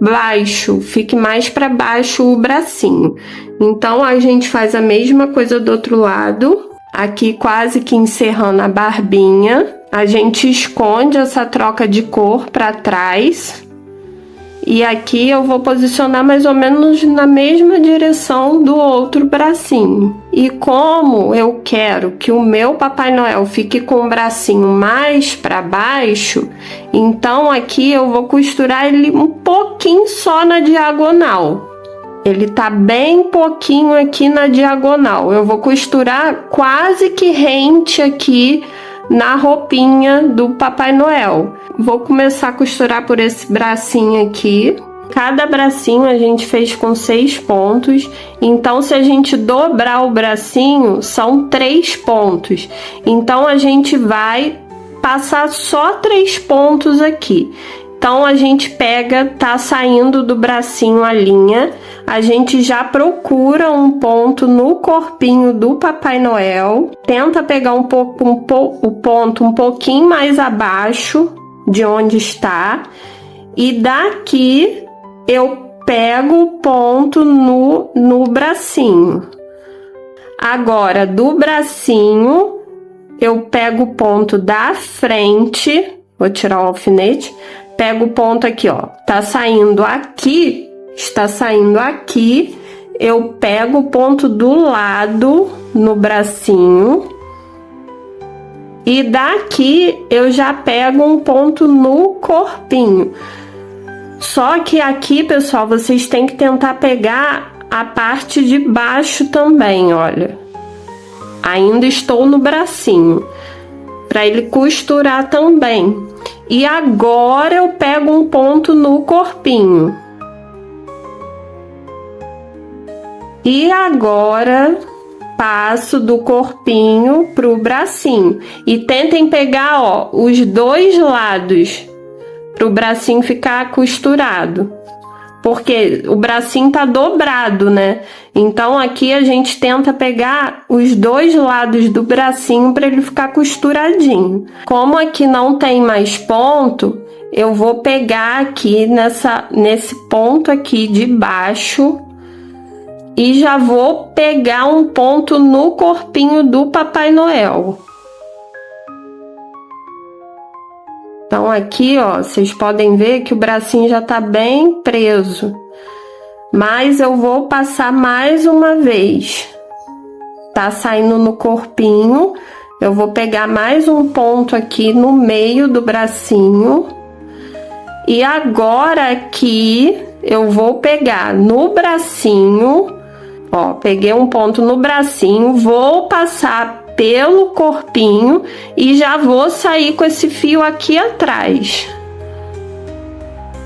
baixo, fique mais para baixo o bracinho. Então a gente faz a mesma coisa do outro lado, aqui quase que encerrando a barbinha. A gente esconde essa troca de cor para trás. E aqui eu vou posicionar mais ou menos na mesma direção do outro bracinho. E como eu quero que o meu Papai Noel fique com o bracinho mais para baixo, então aqui eu vou costurar ele um pouquinho só na diagonal. Ele tá bem pouquinho aqui na diagonal. Eu vou costurar quase que rente aqui na roupinha do Papai Noel. Vou começar a costurar por esse bracinho aqui. Cada bracinho a gente fez com 6 pontos. Então, se a gente dobrar o bracinho, são 3 pontos. Então, a gente vai passar só 3 pontos aqui. Então, a gente pega, tá saindo do bracinho a linha, a gente já procura um ponto no corpinho do Papai Noel, tenta pegar o ponto um pouquinho mais abaixo de onde está, e daqui eu pego o ponto no bracinho. Agora, do bracinho, eu pego o ponto da frente, vou tirar o alfinete, pego o ponto aqui, ó, tá saindo aqui, está saindo aqui, eu pego o ponto do lado no bracinho e daqui eu já pego um ponto no corpinho. Só que aqui, pessoal, vocês têm que tentar pegar a parte de baixo também, olha. Ainda estou no bracinho, para ele costurar também. E agora eu pego um ponto no corpinho. E agora passo do corpinho pro bracinho. E tentem pegar, ó, os dois lados pro bracinho ficar costurado. Porque o bracinho tá dobrado, né? Então aqui a gente tenta pegar os dois lados do bracinho para ele ficar costuradinho. Como aqui não tem mais ponto, eu vou pegar aqui nesse ponto aqui de baixo e já vou pegar um ponto no corpinho do Papai Noel. Então aqui, ó, vocês podem ver que o bracinho já tá bem preso. Mas eu vou passar mais uma vez. Tá saindo no corpinho. Eu vou pegar mais um ponto aqui no meio do bracinho. E agora aqui eu vou pegar no bracinho, ó, peguei um ponto no bracinho, vou passar pelo corpinho e já vou sair com esse fio aqui atrás.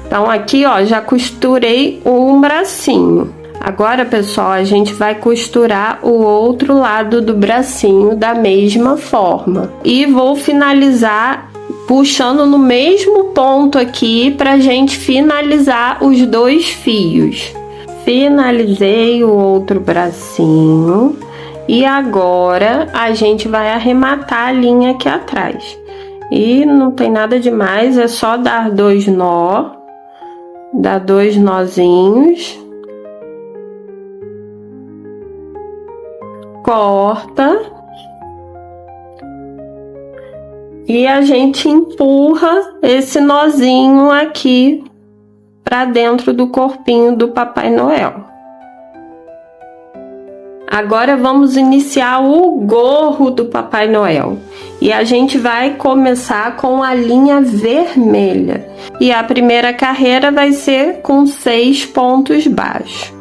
Então aqui, ó, já costurei um bracinho. Agora, pessoal, a gente vai costurar o outro lado do bracinho da mesma forma. E vou finalizar puxando no mesmo ponto aqui pra gente finalizar os dois fios. Finalizei o outro bracinho. E agora a gente vai arrematar a linha aqui atrás. E não tem nada demais, é só dar dois nó. Dar dois nozinhos. Corta. E a gente empurra esse nozinho aqui para dentro do corpinho do Papai Noel. Agora vamos iniciar o gorro do Papai Noel. E a gente vai começar com a linha vermelha. E a primeira carreira vai ser com 6 pontos baixos.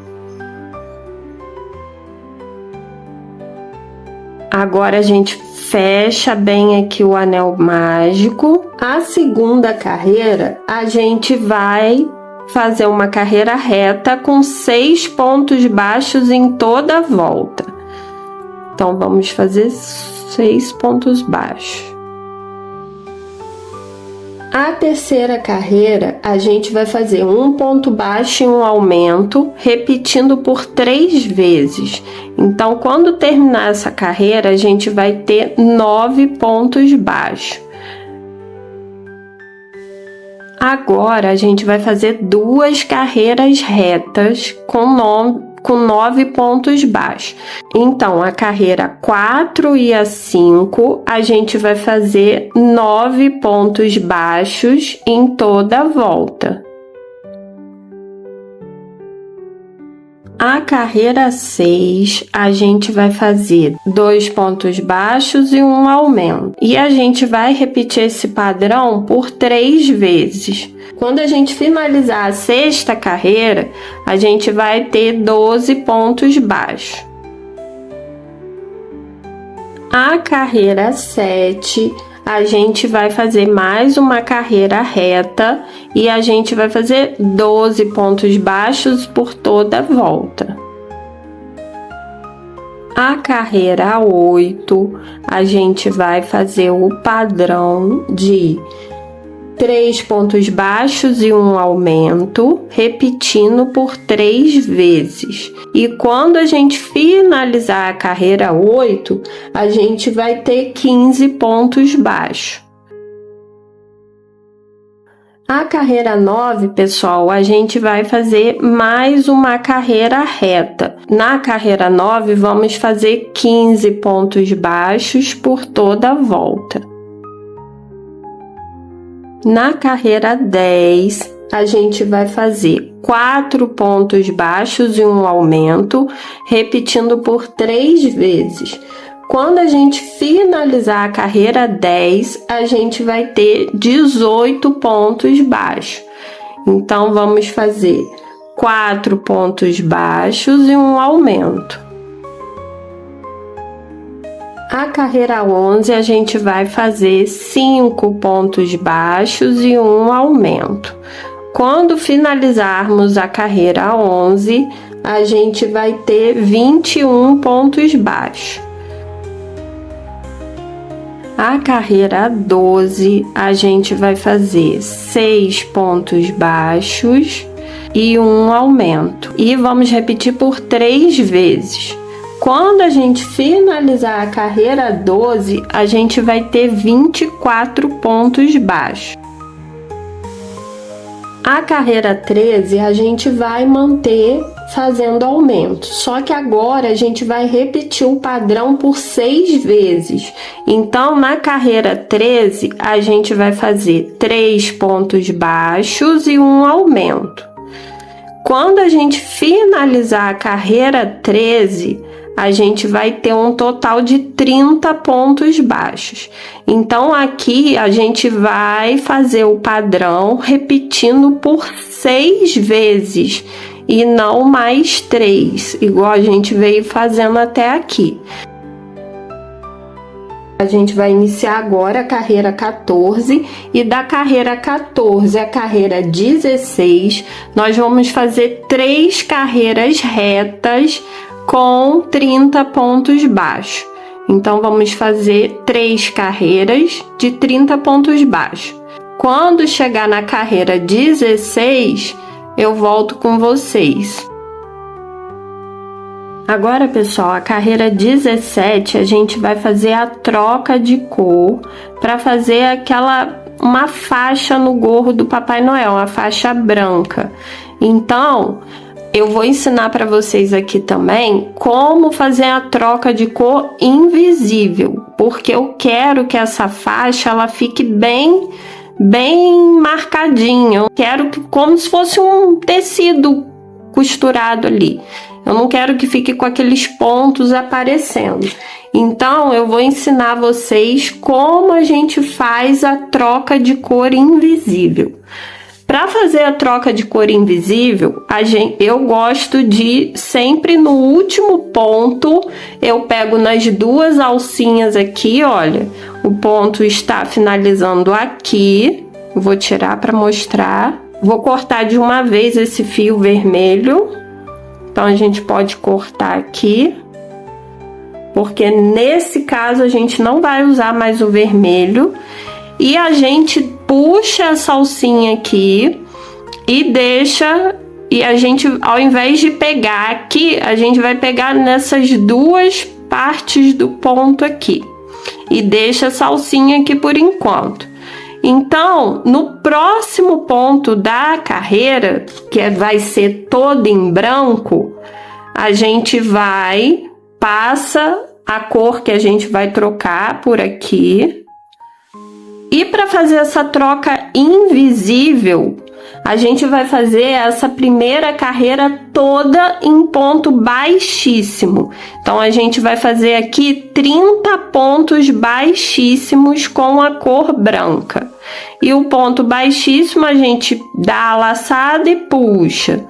Agora a gente fecha bem aqui o anel mágico. A segunda carreira, a gente vai fazer uma carreira reta com 6 pontos baixos em toda a volta. Então, vamos fazer 6 pontos baixos. A terceira carreira, a gente vai fazer um ponto baixo e um aumento, repetindo por 3 vezes. Então, quando terminar essa carreira, a gente vai ter 9 pontos baixos. Agora, a gente vai fazer 2 carreiras retas com 9 pontos baixos. Então, a carreira 4 e a 5, a gente vai fazer 9 pontos baixos em toda a volta. A carreira 6, a gente vai fazer 2 pontos baixos e um aumento. E a gente vai repetir esse padrão por 3 vezes. Quando a gente finalizar a sexta carreira, a gente vai ter 12 pontos baixos. A carreira 7, a gente vai fazer mais uma carreira reta e a gente vai fazer 12 pontos baixos por toda a volta. A carreira 8, a gente vai fazer o padrão de 3 pontos baixos e um aumento, repetindo por 3 vezes. E quando a gente finalizar a carreira 8, a gente vai ter 15 pontos baixos. A carreira 9, pessoal, a gente vai fazer mais uma carreira reta. Na carreira 9, vamos fazer 15 pontos baixos por toda a volta. Na carreira 10, a gente vai fazer 4 pontos baixos e um aumento, repetindo por 3 vezes. Quando a gente finalizar a carreira 10, a gente vai ter 18 pontos baixos. Então, vamos fazer 4 pontos baixos e um aumento. A carreira 11, a gente vai fazer 5 pontos baixos e um aumento. Quando finalizarmos a carreira 11, a gente vai ter 21 pontos baixos. A carreira 12, a gente vai fazer 6 pontos baixos e um aumento. E vamos repetir por 3 vezes. Quando a gente finalizar a carreira 12, a gente vai ter 24 pontos baixos. A carreira 13 a gente vai manter fazendo aumento, só que agora a gente vai repetir o padrão por 6 vezes. Então, na carreira 13, a gente vai fazer 3 pontos baixos e um aumento. Quando a gente finalizar a carreira 13, a gente vai ter um total de 30 pontos baixos. Então, aqui a gente vai fazer o padrão repetindo por 6 vezes e não mais 3, igual a gente veio fazendo até aqui. A gente vai iniciar agora a carreira 14 e da carreira 14 à carreira 16, nós vamos fazer 3 carreiras retas com 30 pontos baixos. Então, vamos fazer 3 carreiras de 30 pontos baixos. Quando chegar na carreira 16, eu volto com vocês. Agora, pessoal, a carreira 17, a gente vai fazer a troca de cor para fazer uma faixa no gorro do Papai Noel, uma faixa branca. Então, eu vou ensinar para vocês aqui também como fazer a troca de cor invisível, porque eu quero que essa faixa ela fique bem marcadinha. Eu quero que como se fosse um tecido costurado ali. Eu não quero que fique com aqueles pontos aparecendo. Então, eu vou ensinar vocês como a gente faz a troca de cor invisível. Para fazer a troca de cor invisível, eu gosto de sempre no último ponto, eu pego nas 2 alcinhas aqui, olha, o ponto está finalizando aqui, vou tirar para mostrar, vou cortar de uma vez esse fio vermelho, então a gente pode cortar aqui, porque nesse caso a gente não vai usar mais o vermelho, e a gente puxa essa alcinha aqui e deixa, e a gente, ao invés de pegar aqui, a gente vai pegar nessas 2 partes do ponto aqui e deixa essa alcinha aqui por enquanto. Então, no próximo ponto da carreira, que vai ser todo em branco, a gente passa a cor que a gente vai trocar por aqui. E para fazer essa troca invisível, a gente vai fazer essa primeira carreira toda em ponto baixíssimo. Então, a gente vai fazer aqui 30 pontos baixíssimos com a cor branca. E o ponto baixíssimo a gente dá a laçada e puxa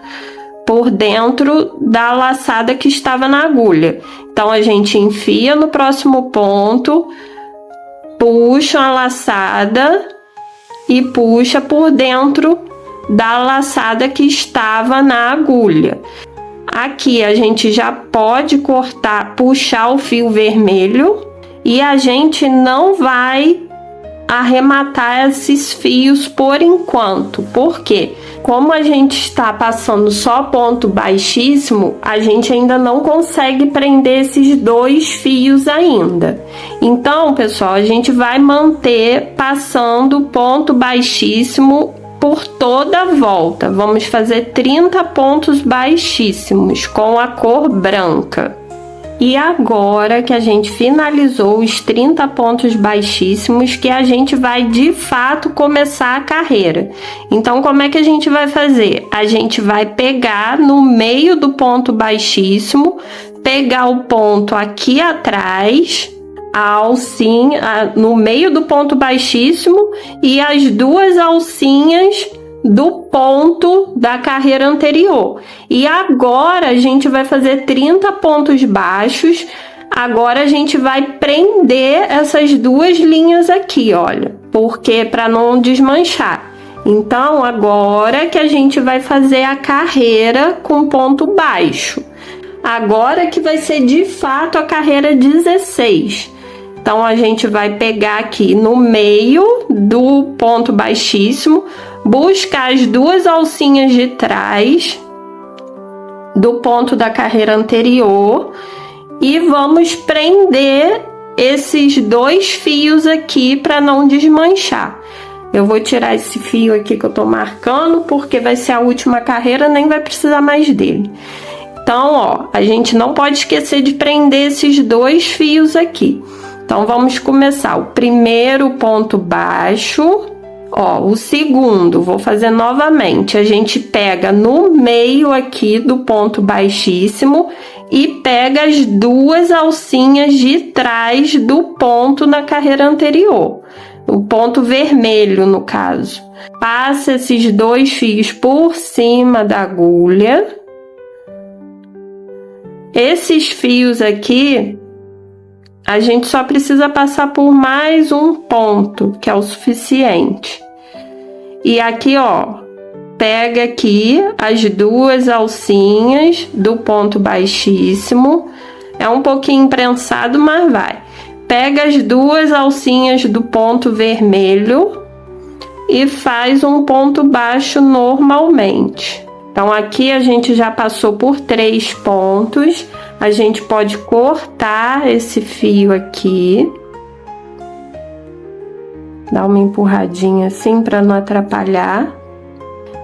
por dentro da laçada que estava na agulha. Então, a gente enfia no próximo ponto, puxa a laçada e puxa por dentro da laçada que estava na agulha. Aqui a gente já pode puxar o fio vermelho e a gente não vai arrematar esses fios por enquanto. Por quê? Como a gente está passando só ponto baixíssimo, a gente ainda não consegue prender esses 2 fios ainda. Então, pessoal, a gente vai manter passando ponto baixíssimo por toda a volta. Vamos fazer 30 pontos baixíssimos com a cor branca. E agora que a gente finalizou os 30 pontos baixíssimos, que a gente vai de fato começar a carreira. Então, como é que a gente vai fazer? A gente vai pegar no meio do ponto baixíssimo, pegar o ponto aqui atrás, a alcinha no meio do ponto baixíssimo e as 2 alcinhas do ponto da carreira anterior. E agora a gente vai fazer 30 pontos baixos. Agora a gente vai prender essas 2 linhas aqui, olha, porque para não desmanchar. Então, agora que a gente vai fazer a carreira com ponto baixo. Agora que vai ser de fato a carreira 16. Então, a gente vai pegar aqui no meio do ponto baixíssimo, buscar as 2 alcinhas de trás do ponto da carreira anterior e vamos prender esses 2 fios aqui para não desmanchar. Eu vou tirar esse fio aqui que eu tô marcando, porque vai ser a última carreira, nem vai precisar mais dele. Então, ó, a gente não pode esquecer de prender esses 2 fios aqui. Então, vamos começar o primeiro ponto baixo, ó, o segundo, vou fazer novamente. A gente pega no meio aqui do ponto baixíssimo e pega as 2 alcinhas de trás do ponto na carreira anterior. O ponto vermelho, no caso. Passa esses 2 fios por cima da agulha. Esses fios aqui, a gente só precisa passar por mais um ponto, que é o suficiente. E aqui, ó, pega aqui as 2 alcinhas do ponto baixíssimo. É um pouquinho prensado, mas vai. Pega as 2 alcinhas do ponto vermelho e faz um ponto baixo normalmente. Então, aqui a gente já passou por 3 pontos. A gente pode cortar esse fio aqui. Dá uma empurradinha assim para não atrapalhar.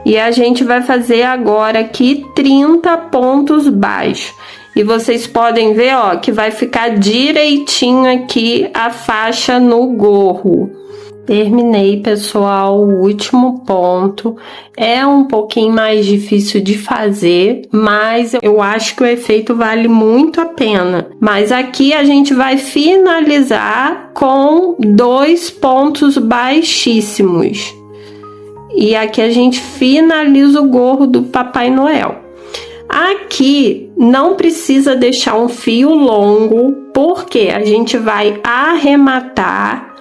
E a gente vai fazer agora aqui 30 pontos baixos. E vocês podem ver, ó, que vai ficar direitinho aqui a faixa no gorro. Terminei, pessoal, o último ponto. É um pouquinho mais difícil de fazer, mas eu acho que o efeito vale muito a pena. Mas aqui a gente vai finalizar com 2 pontos baixíssimos. E aqui a gente finaliza o gorro do Papai Noel. Aqui não precisa deixar um fio longo, porque a gente vai arrematar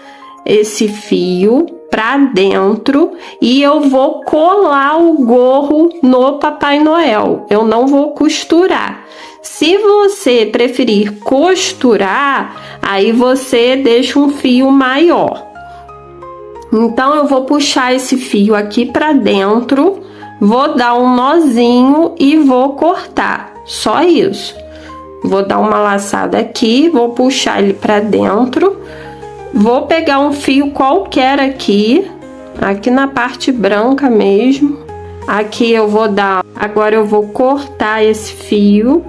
esse fio para dentro e eu vou colar o gorro no Papai Noel. Eu não vou costurar. Se você preferir costurar, aí você deixa um fio maior. Então eu vou puxar esse fio aqui para dentro, vou dar um nozinho e vou cortar. Só isso. Vou dar uma laçada aqui, vou puxar ele para dentro. Vou pegar um fio qualquer aqui na parte branca mesmo. Aqui eu vou dar, agora eu vou cortar esse fio.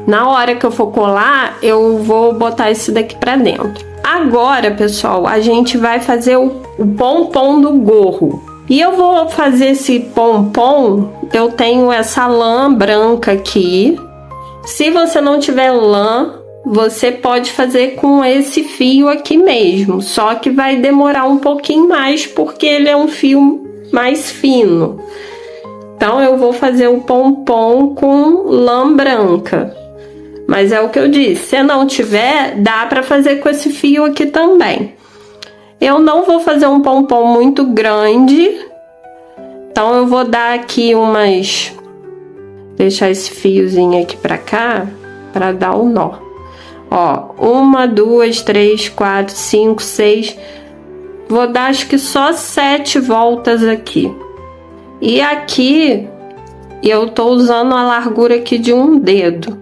Na hora que eu for colar, eu vou botar esse daqui pra dentro. Agora, pessoal, a gente vai fazer o pompom do gorro. E eu vou fazer esse pompom, eu tenho essa lã branca aqui. Se você não tiver lã, você pode fazer com esse fio aqui mesmo, só que vai demorar um pouquinho mais porque ele é um fio mais fino. Então eu vou fazer o pompom com lã branca. Mas é o que eu disse, se não tiver, dá para fazer com esse fio aqui também. Eu não vou fazer um pompom muito grande, então eu vou dar aqui umas... Deixar esse fiozinho aqui para cá, para dar o nó. Ó, 1, 2, 3, 4, 5, 6. Vou dar acho que só 7 voltas aqui. E aqui eu tô usando a largura aqui de um dedo.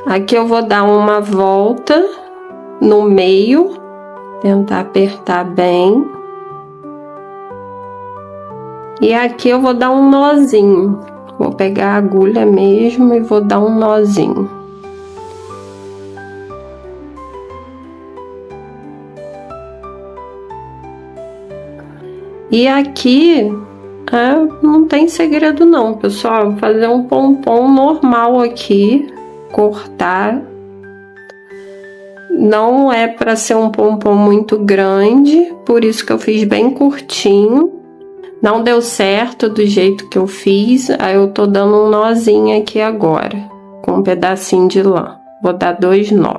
Aqui eu vou dar uma volta no meio, tentar apertar bem. E aqui eu vou dar um nozinho. Vou pegar a agulha mesmo e vou dar um nozinho. E aqui, não tem segredo não, pessoal. Vou fazer um pompom normal aqui, cortar. Não é para ser um pompom muito grande, por isso que eu fiz bem curtinho. Não deu certo do jeito que eu fiz, aí eu tô dando um nozinho aqui agora, com um pedacinho de lã. Vou dar 2 nó.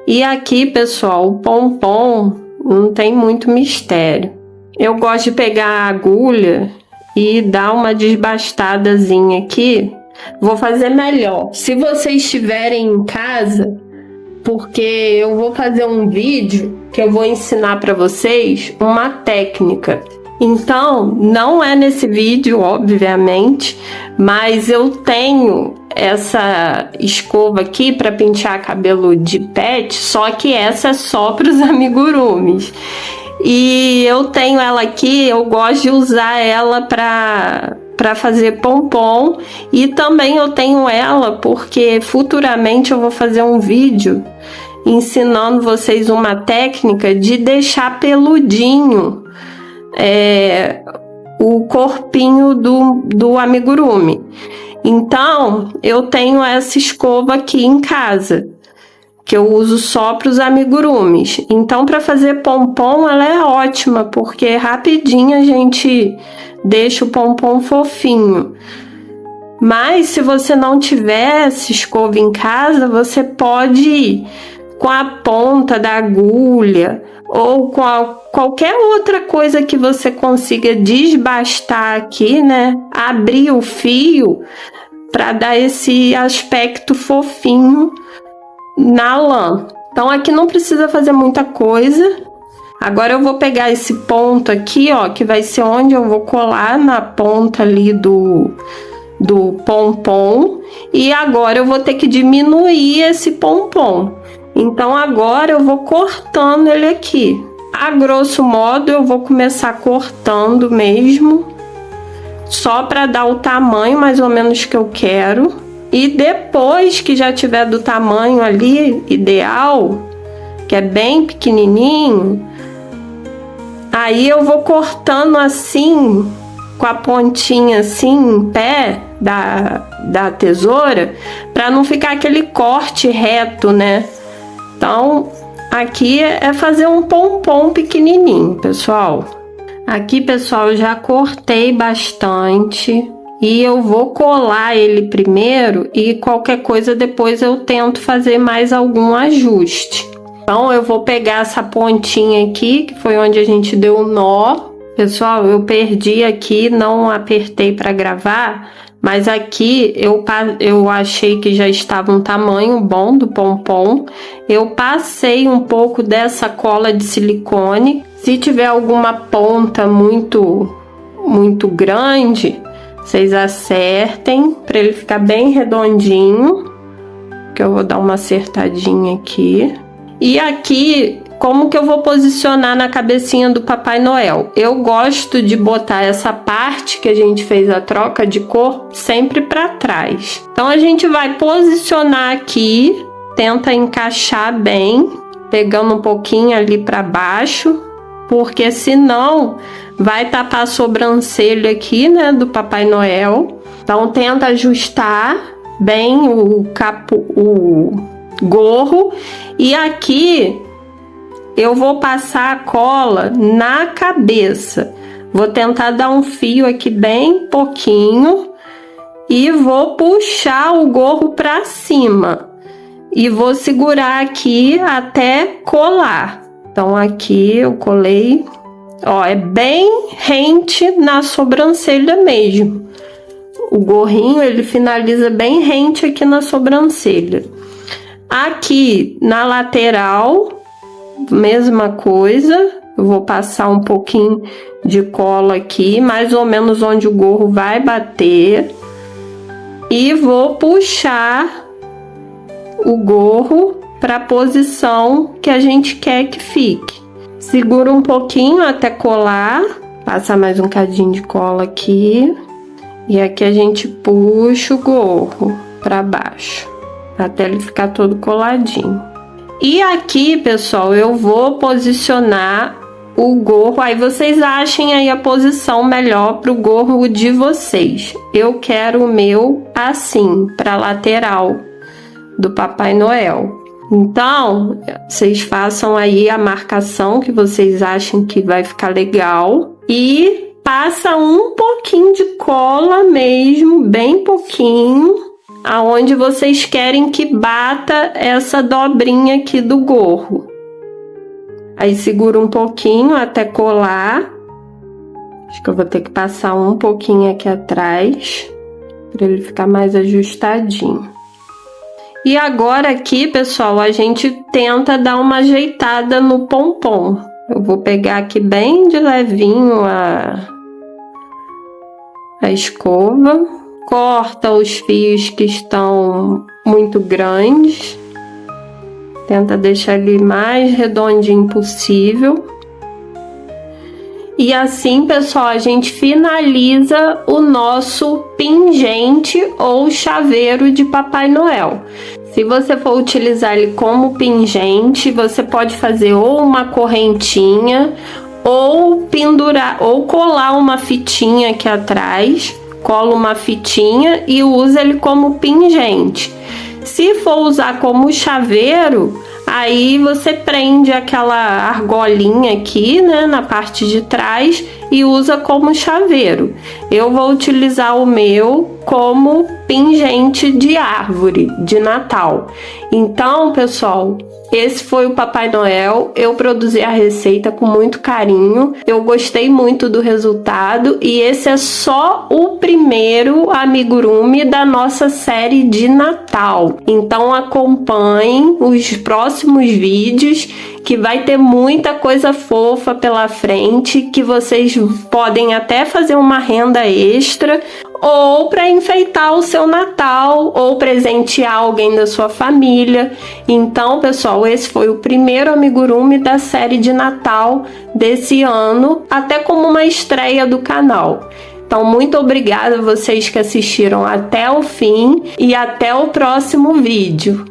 E aqui, pessoal, o pompom não tem muito mistério. Eu gosto de pegar a agulha e dar uma desbastadazinha aqui. Vou fazer melhor. Se vocês estiverem em casa, porque eu vou fazer um vídeo que eu vou ensinar para vocês uma técnica. Então, não é nesse vídeo, obviamente, mas eu tenho essa escova aqui para pentear cabelo de pet, só que essa é só para os amigurumis. E eu tenho ela aqui, eu gosto de usar ela para fazer pompom, e também eu tenho ela porque futuramente eu vou fazer um vídeo ensinando vocês uma técnica de deixar peludinho o corpinho do amigurumi. Então eu tenho essa escova aqui em casa, que eu uso só para os amigurumis. Então, para fazer pompom, ela é ótima, porque rapidinho a gente deixa o pompom fofinho. Mas se você não tiver essa escova em casa, você pode ir com a ponta da agulha ou com qualquer outra coisa que você consiga desbastar aqui, né? Abrir o fio para dar esse aspecto fofinho na lã. Então aqui não precisa fazer muita coisa. Agora eu vou pegar esse ponto aqui, ó, que vai ser onde eu vou colar na ponta ali do pompom, e agora eu vou ter que diminuir esse pompom. Então agora eu vou cortando ele aqui. A grosso modo eu vou começar cortando mesmo, só para dar o tamanho mais ou menos que eu quero. E depois que já tiver do tamanho ali ideal, que é bem pequenininho, aí eu vou cortando assim, com a pontinha assim em pé da tesoura, para não ficar aquele corte reto, né? Então aqui é fazer um pompom pequenininho, pessoal. Aqui, pessoal, eu já cortei bastante. E eu vou colar ele primeiro, e qualquer coisa depois eu tento fazer mais algum ajuste. Então eu vou pegar essa pontinha aqui, que foi onde a gente deu o nó. Pessoal, eu perdi aqui, não apertei para gravar, mas aqui eu achei que já estava um tamanho bom do pompom. Eu passei um pouco dessa cola de silicone. Se tiver alguma ponta muito grande, vocês acertem para ele ficar bem redondinho, que eu vou dar uma acertadinha aqui. E aqui, como que eu vou posicionar na cabecinha do Papai Noel? Eu gosto de botar essa parte que a gente fez a troca de cor sempre para trás. Então a gente vai posicionar aqui, tenta encaixar bem, pegando um pouquinho ali para baixo, porque senão vai tapar a sobrancelha aqui, né, do Papai Noel. Então tenta ajustar bem o gorro. E aqui eu vou passar a cola na cabeça. Vou tentar dar um fio aqui bem pouquinho e vou puxar o gorro para cima. E vou segurar aqui até colar. Então aqui eu colei. Ó, é bem rente na sobrancelha mesmo. O gorrinho, ele finaliza bem rente aqui na sobrancelha. Aqui na lateral, mesma coisa. Eu vou passar um pouquinho de cola aqui, mais ou menos onde o gorro vai bater. E vou puxar o gorro para a posição que a gente quer que fique. Segura um pouquinho até colar, passa mais um cadinho de cola aqui, e aqui a gente puxa o gorro para baixo, até ele ficar todo coladinho. E aqui, pessoal, eu vou posicionar o gorro, aí vocês achem aí a posição melhor para o gorro de vocês. Eu quero o meu assim, para lateral do Papai Noel. Então, vocês façam aí a marcação que vocês acham que vai ficar legal e passa um pouquinho de cola mesmo, bem pouquinho, aonde vocês querem que bata essa dobrinha aqui do gorro. Aí segura um pouquinho até colar. Acho que eu vou ter que passar um pouquinho aqui atrás para ele ficar mais ajustadinho. E agora aqui, pessoal, a gente tenta dar uma ajeitada no pompom. Eu vou pegar aqui bem de levinho a escova corta os fios que estão muito grandes. Tenta deixar ele mais redondinho possível. E assim, pessoal, a gente finaliza o nosso pingente ou chaveiro de Papai Noel. Se você for utilizar ele como pingente, você pode fazer ou uma correntinha, ou pendurar, ou colar uma fitinha aqui atrás. Cola uma fitinha e usa ele como pingente. Se for usar como chaveiro, aí você prende aquela argolinha aqui, né, na parte de trás e usa como chaveiro. Eu vou utilizar o meu como pingente de árvore de Natal. Então, pessoal, esse foi o Papai Noel. Eu produzi a receita com muito carinho. Eu gostei muito do resultado e esse é só o primeiro amigurumi da nossa série de Natal. Então acompanhem os próximos vídeos que vai ter muita coisa fofa pela frente, que vocês podem até fazer uma renda extra ou para enfeitar o seu Natal ou presentear alguém da sua família. Então, pessoal, esse foi o primeiro amigurumi da série de Natal desse ano, até como uma estreia do canal. Então, muito obrigada a vocês que assistiram até o fim e até o próximo vídeo.